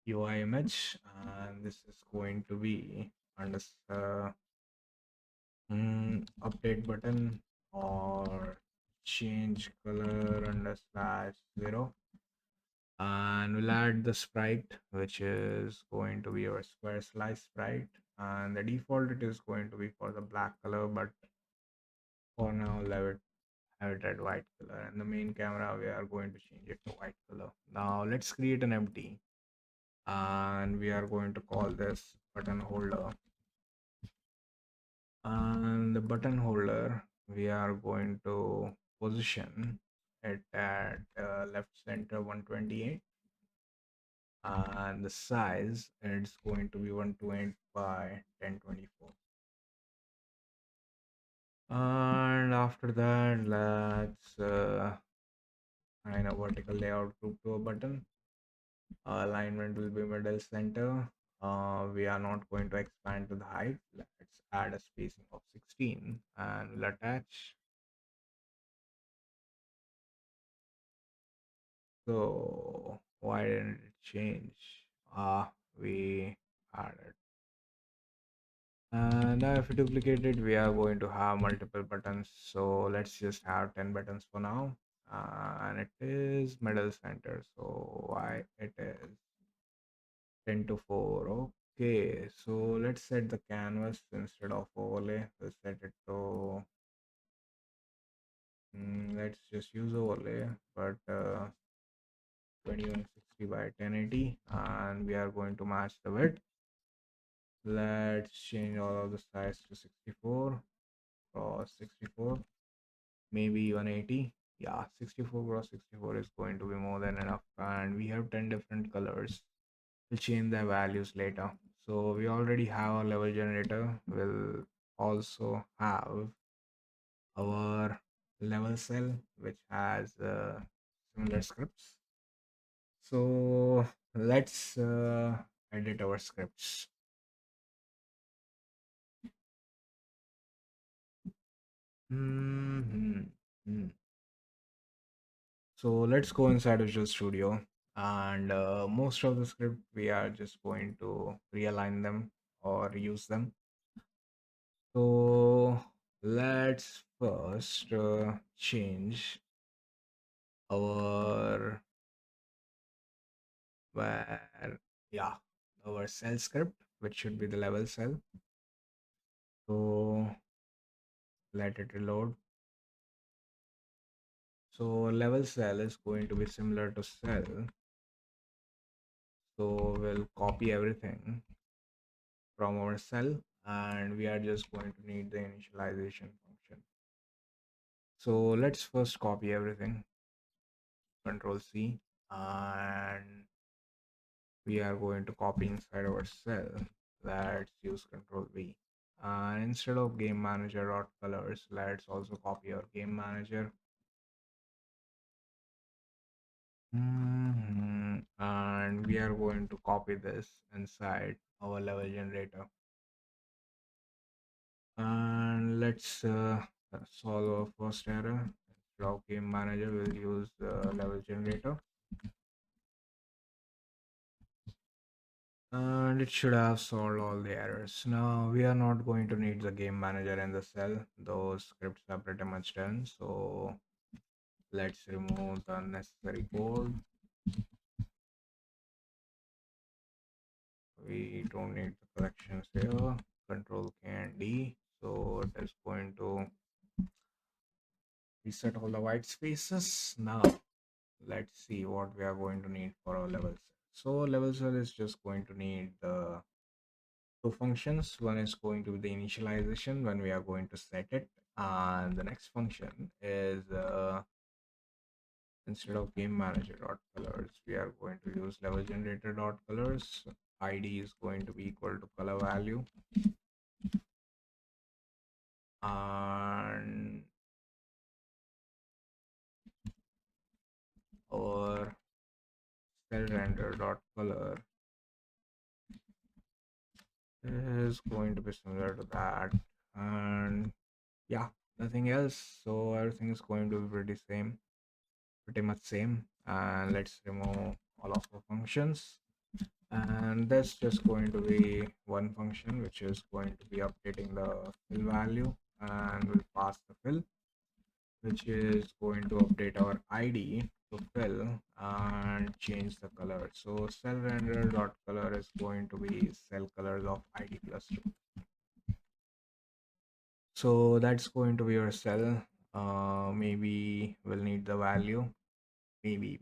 UI image, and this is going to be under update button or change color under slash 0, and we'll add the sprite, which is going to be our square slice sprite, and the default it is going to be for the black color, but for now have it at white color, and the main camera we are going to change it to white color. Now let's create an empty, and we are going to call this button holder. And the button holder, we are going to position it at left center 128, and the size it's going to be 128 by 1024. And after that, let's assign a vertical layout group to a button. Alignment will be middle center. We are not going to expand to the height. Let's add a spacing of 16 and we'll attach. So why didn't it change? We added. And now if we duplicate it, we are going to have multiple buttons. So let's just have 10 buttons for now. And it is middle center. So why it is 10 to 4. Okay, so let's set the canvas instead of overlay. We'll set it to, let's just use overlay, but 2160 by 1080, and we are going to match the width. Let's change all of the size to 64 cross 64, maybe 180. Yeah, 64 cross 64 is going to be more than enough, and we have 10 different colors. We'll change their values later. So we already have a level generator. We'll also have our level cell, which has similar scripts. So let's edit our scripts. Mhm. Mm. So let's go inside Visual Studio, and most of the script we are just going to realign them or use them. So let's first change our where yeah our cell script, which should be the level cell. So let it reload. So level cell is going to be similar to cell. So we'll copy everything from our cell, and we are just going to need the initialization function. So let's first copy everything. Control C, and we are going to copy inside our cell. Let's use Control V. And instead of game manager dot colors, let's also copy our game manager. And we are going to copy this inside our level generator. And let's solve our first error. Instead of game manager, we'll use the level generator. And it should have solved all the errors. Now we are not going to need the game manager and the cell. Those scripts are pretty much done. So let's remove the unnecessary code. We don't need the corrections here. Control K and D. So it is going to reset all the white spaces. Now let's see what we are going to need for our level cell. So level cell is just going to need the two functions. One is going to be the initialization when we are going to set it, and the next function is instead of game manager dot colors, we are going to use level generator dot colors. ID is going to be equal to color value, and our cell render dot color is going to be similar to that. And yeah, nothing else. So everything is going to be pretty much same. And let's remove all of the functions. And that's just going to be one function which is going to be updating the fill value, and we'll pass the fill, which is going to update our ID to fill and change the color. So cell render dot color is going to be cell colors of ID plus 2. So that's going to be your cell. Maybe we'll need the value. Maybe.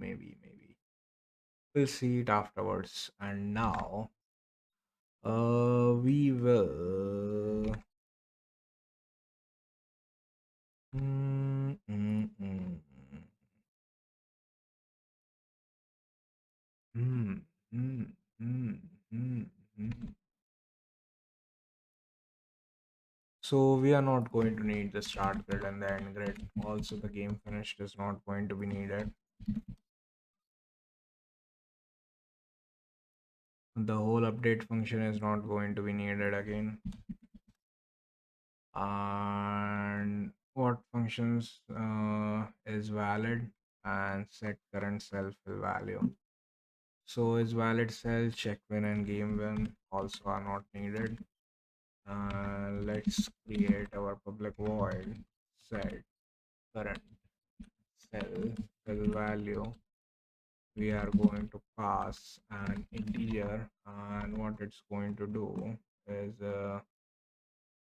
We'll see it afterwards. And now, we will. Mm, mm, mm, mm, mm, mm, mm, mm. So we are not going to need the start grid and the end grid. Also, the game finished is not going to be needed. The whole update function is not going to be needed again. And what functions is valid and set current self fill value. So is valid cell check win and game win also are not needed. Let's create our public void set current cell value. We are going to pass an integer, and what it's going to do is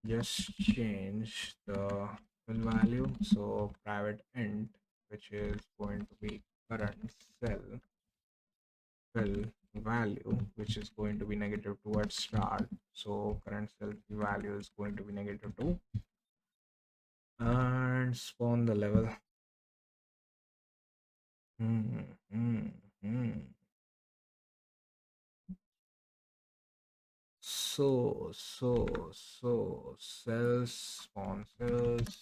just change the value. So private int, which is going to be current cell value, which is going to be -2 at start. So current cell value is going to be -2, and spawn the level. Hmm, hmm, hmm. So cells spawn cells.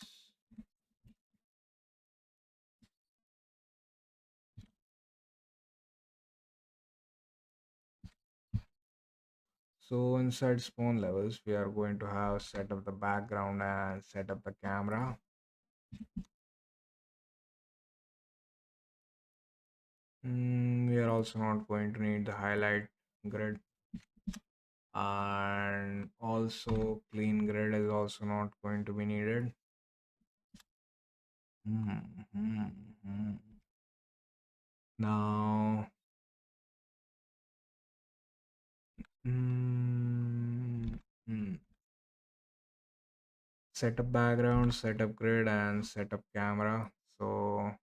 So inside spawn levels, we are going to have set up the background and set up the camera. We are also not going to need the highlight grid, and also clean grid is also not going to be needed. Hmm, hmm, hmm. Now, hmm, hmm. Set up background, set up grid, and set up camera. So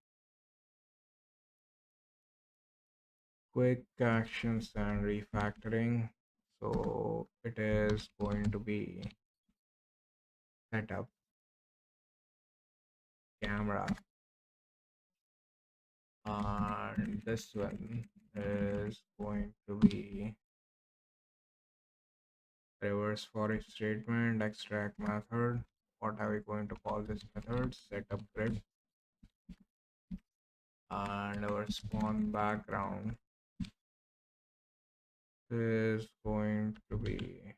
quick actions and refactoring. So it is going to be set up camera, and this one is going to be reverse for each statement, extract method. What are we going to call this method? Setup grid, and our spawn background is going to be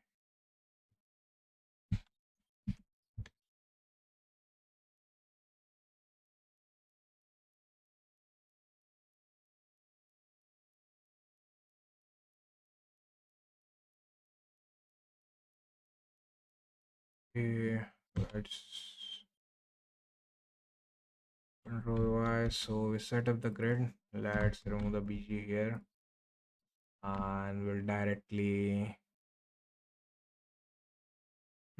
okay. Let's control Y. So we set up the grid. Let's remove the BG here, and we'll directly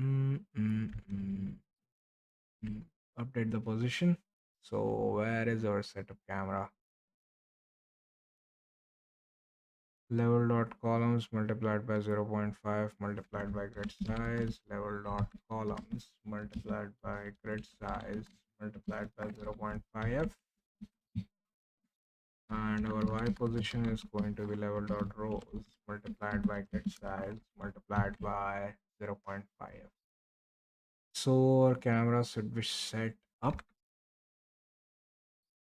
mm, mm, mm, update the position. So where is our setup camera? Level dot columns multiplied by 0.5 multiplied by grid size. Level dot columns multiplied by grid size multiplied by 0.5, and our Y position is going to be level dot rows multiplied by grid size multiplied by 0.5. So our camera should be set up,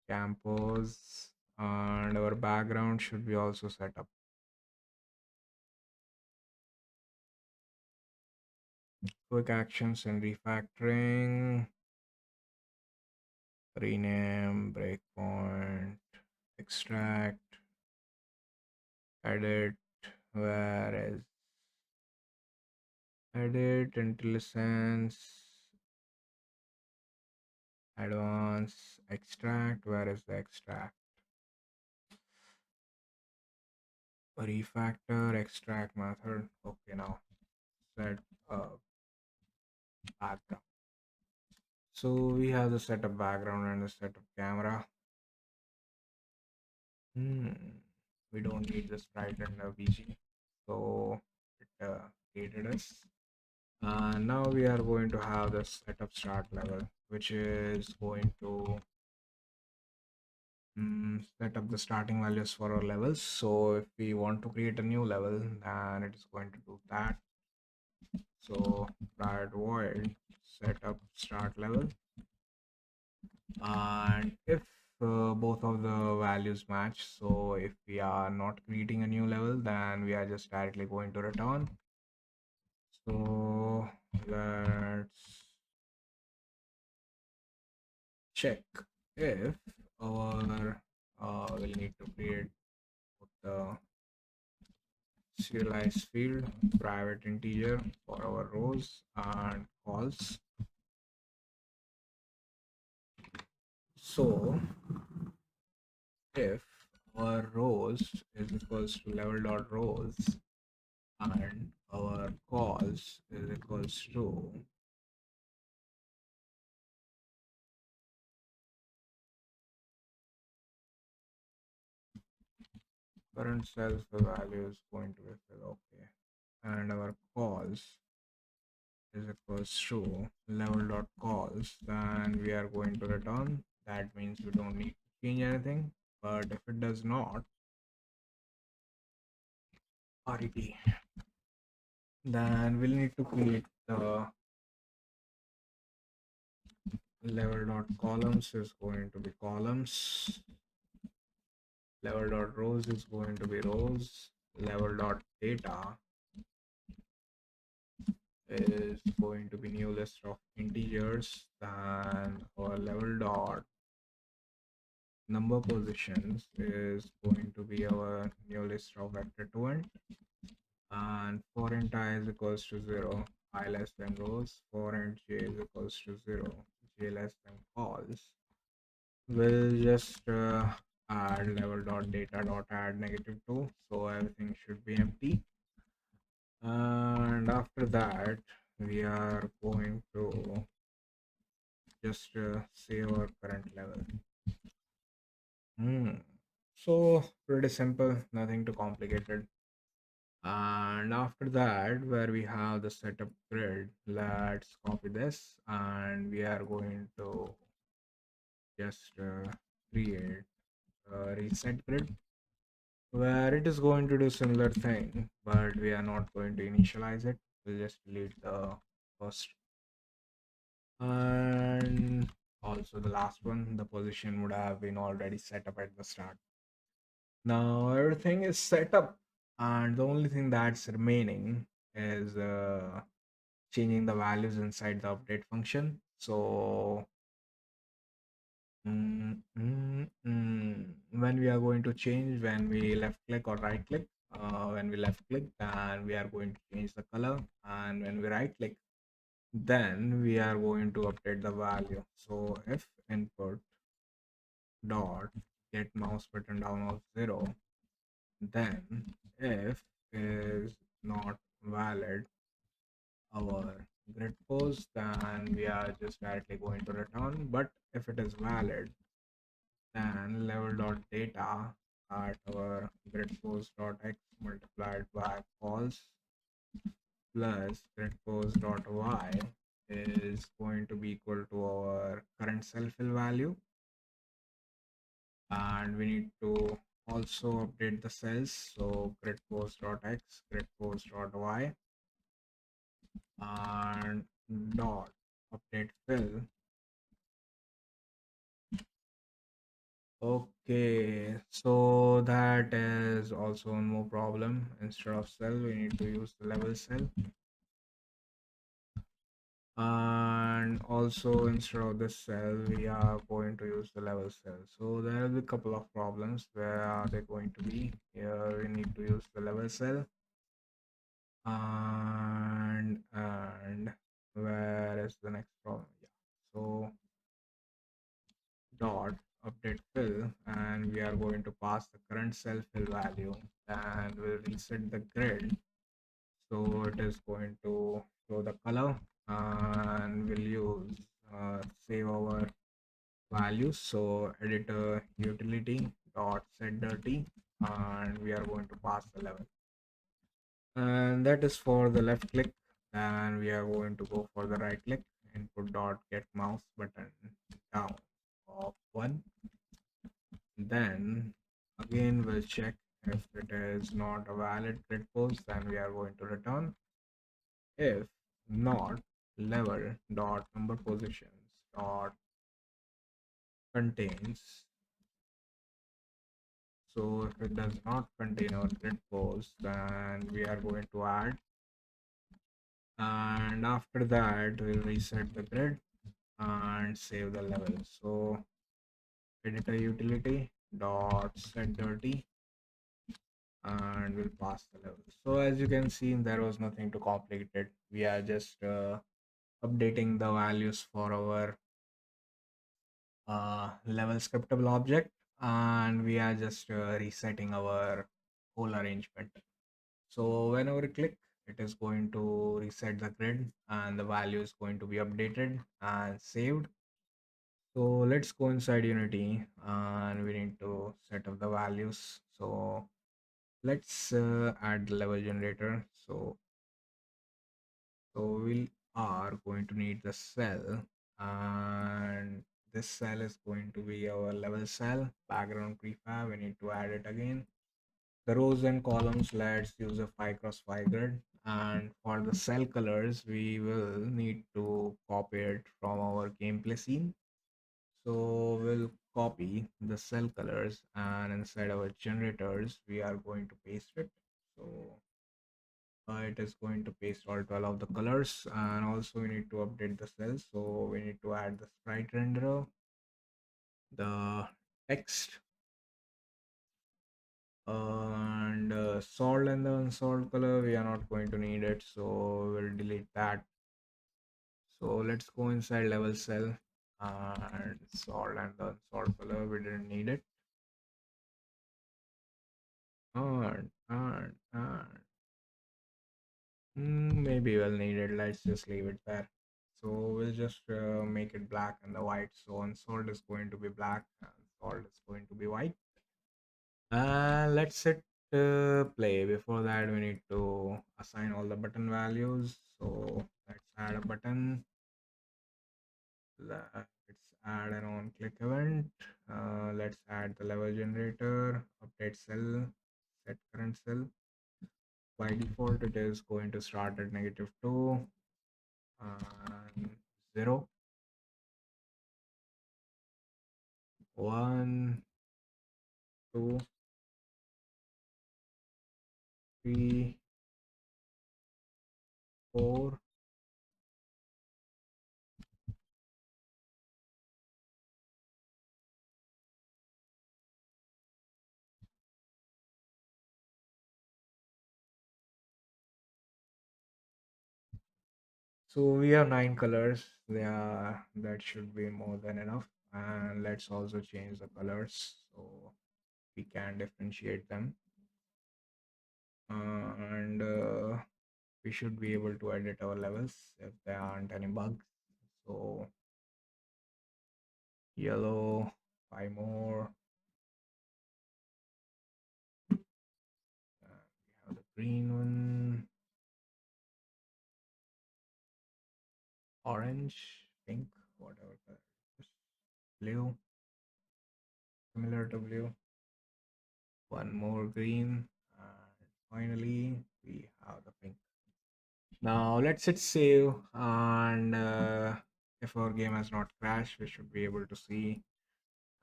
campos, and our background should be also set up. Quick actions and refactoring, rename, breakpoint, extract, edit, where is edit, IntelliSense, advance, extract, where is the extract? Refactor, extract method. Okay, now set background. So we have the setup background and the setup camera. We don't need the sprite and the VG, so it created us. Now we are going to have the setup start level, which is going to set up the starting values for our levels. So if we want to create a new level, then it is going to do that. So private void setup start level, and if both of the values match, so if we are not creating a new level, then we are just directly going to return. So let's check if our we'll need to create the serialized field, private integer for our rows and calls. So if our rows is equals to level dot rows and our calls is equals to current self value is going to be fill, okay, and our calls is equals to level dot calls, then we are going to return. That means we don't need to change anything. But if it does not, RET, then we'll need to create the level dot columns is going to be columns, level dot rows is going to be rows, level dot data is going to be new list of integers, then our level dot number positions is going to be our new list of vector 2 and for int I is equals to 0, I less than rows, for int j is equals to 0, j less than calls. We'll just add level dot data dot add -2, so everything should be empty. And after that, we are going to just save our current level. So pretty simple, nothing too complicated. And after that, where we have the setup grid, let's copy this and we are going to just create a reset grid where it is going to do similar thing, but we are not going to initialize it. We'll just delete the first and also the last one. The position would have been already set up at the start. Now everything is set up and the only thing that's remaining is changing the values inside the update function. So when we are going to change, when we left click or right click, when we left click, then we are going to change the color, and when we right click, then we are going to update the value. So if input dot get mouse button down of 0, then if is not valid our grid pose, then we are just directly going to return. But if it is valid, then level dot data at our grid pose dot x multiplied by calls plus grid pose dot y is going to be equal to our current self fill value, and we need to also update the cells. So grid pose dot x, grid pose dot y, and dot update fill. Okay, so that is also no problem. Instead of cell, we need to use the level cell. And also instead of this cell, we are going to use the level cell. So there is a couple of problems. Where are they going to be? Here we need to use the level cell. And where is the next problem? Yeah. So dot update fill, and we are going to pass the current cell fill value, and we'll reset the grid so it is going to show the color, and we'll use save our values. So editor utility dot set dirty, and we are going to pass the level, and that is for the left click. And we are going to go for the right click, input dot get mouse button down of 1. Then again we'll check if it is not a valid grid pose, then we are going to return. If not, level dot number positions dot contains. So if it does not contain our grid pose, then we are going to add, and after that we'll reset the grid and save the level. So editor utility dot set dirty, and we'll pass the level. So as you can see, there was nothing too complicated. We are just updating the values for our level scriptable object, and we are just resetting our whole arrangement. So whenever you click, it is going to reset the grid and the value is going to be updated and saved. So let's go inside Unity and we need to set up the values. So let's add the level generator. So we are going to need the cell, and this cell is going to be our level cell background prefab. We need to add it again. The rows and columns, let's use a 5 cross 5 grid, and for the cell colors we will need to copy it from our gameplay scene. So we'll copy the cell colors, and inside our generators we are going to paste it. So it is going to paste all 12 of the colors, and also we need to update the cells. So we need to add the sprite renderer, the text, and salt and the unsolved color we are not going to need it, so we'll delete that. So let's go inside level cell, and salt and the unsolved color we didn't need it. And maybe we'll need it. Let's just leave it there. So we'll just make it black and the white. So unsolved is going to be black and salt is going to be white. Let's hit play. Before that, we need to assign all the button values. So let's add a button. Let's add an on click event. Let's add the level generator, update cell, set current cell. By default, it is going to start at -2 and 0, 1, 2, 3, 4. So we have 9 colors. That should be more than enough. And let's also change the colors so we can differentiate them. And we should be able to edit our levels if there aren't any bugs. So yellow, 5 more. We have the green one, orange, pink, whatever color it is. Blue, similar to blue. One more green, and finally we have the pink. Now let's hit save, and if our game has not crashed, we should be able to see.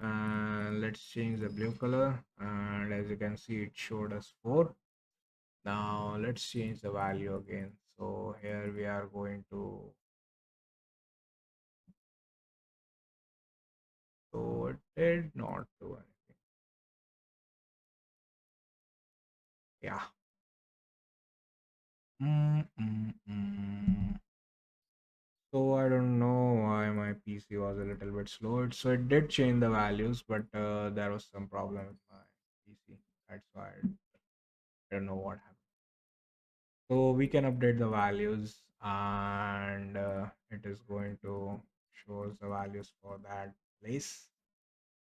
And let's change the blue color, and as you can see, it showed us 4. Now let's change the value again. So here we are going to. So it did not do anything. Yeah. Mm, mm, mm. So I don't know why my PC was a little bit slow. So it did change the values, but there was some problem with my PC. That's why I don't know what happened. So we can update the values, and it is going to show us the values for that place.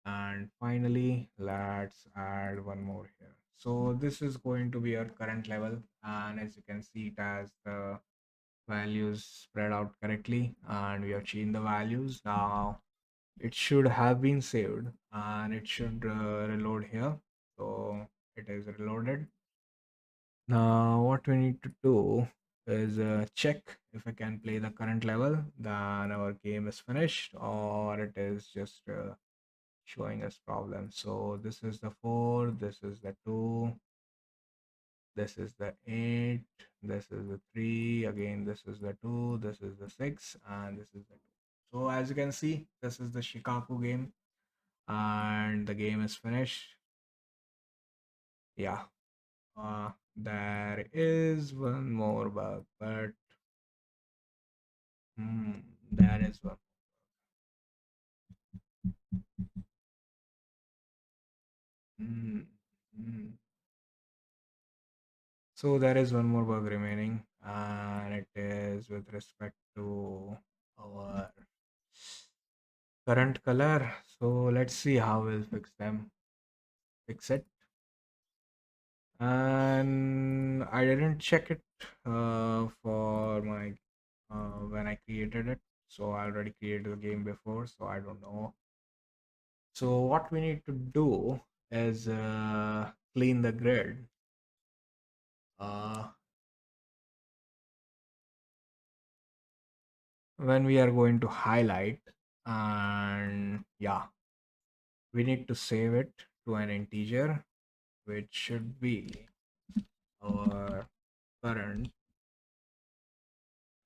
And finally, let's add one more here. So this is going to be our current level, and as you can see, it has the values spread out correctly, and we have changed the values. Now it should have been saved, and it should reload here. So it is reloaded. Now what we need to do is check if I can play the current level, then our game is finished, or it is just showing us problems. So this is the 4, this is the 2, this is the 8, this is the 3, again this is the 2, this is the 6, and this is the 2. So as you can see, this is the Shikaku game, and the game is finished. Yeah. There is one more bug, but there is one. Hmm, hmm. So there is one more bug remaining, and it is with respect to our current color. So let's see how we'll fix it. And I didn't check it for my when I created it. So I already created the game before, so I don't know. So what we need to do is clean the grid. Uh, when we are going to highlight, and yeah, we need to save it to an integer, which should be our current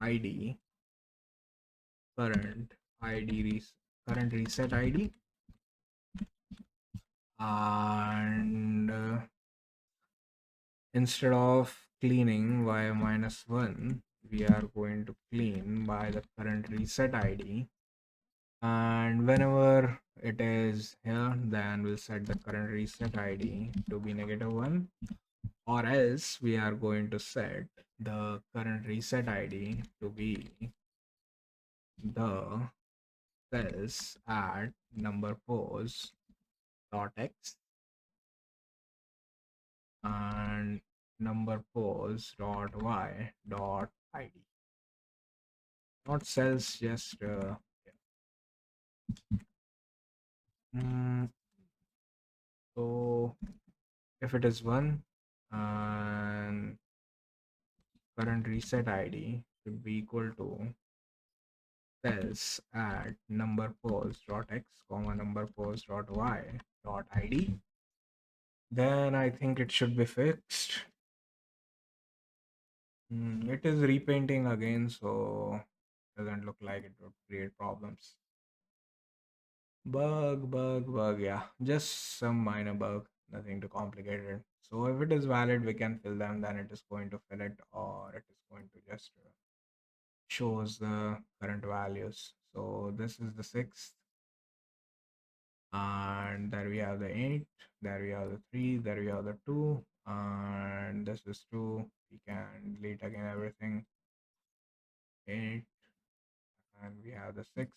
id, current current reset id. And instead of cleaning by -1, we are going to clean by the current reset id. And whenever it is here, then we'll set the current reset id to be -1, or else we are going to set the current reset id to be the cells at number pose dot x and number pose dot y dot id. Not cells, just mm, so if it is 1, and current reset id should be equal to cells at number pose dot x comma number pose dot y dot id, then I think it should be fixed. It is repainting again, so doesn't look like it would create problems. Bug, yeah. Just some minor bug, nothing too complicated. So if it is valid, we can fill them, then it is going to fill it, or it is going to just shows the current values. So this is the 6th, and there we have the 8, there we have the 3, there we have the 2, and this is 2. We can delete again everything. 8, and we have the 6,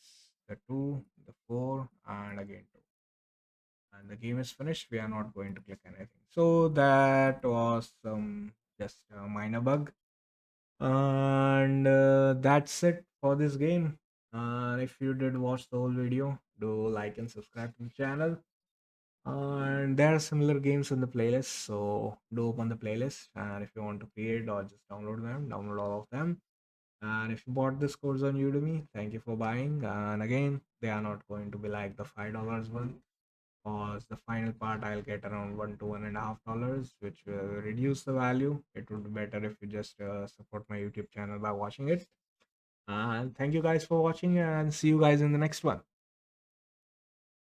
the 2, the 4, and again 2. And the game is finished. We are not going to click anything. So that was some just a minor bug, and that's it for this game. If you did watch the whole video, do like and subscribe to the channel. And there are similar games in the playlist, so do open the playlist. And if you want to create or just download them, download all of them. And if you bought this course on Udemy, thank you for buying. And again, they are not going to be like the $5 one, because the final part I'll get around $1 to $1.50, which will reduce the value. It would be better if you just support my YouTube channel by watching it. And thank you guys for watching, and see you guys in the next one.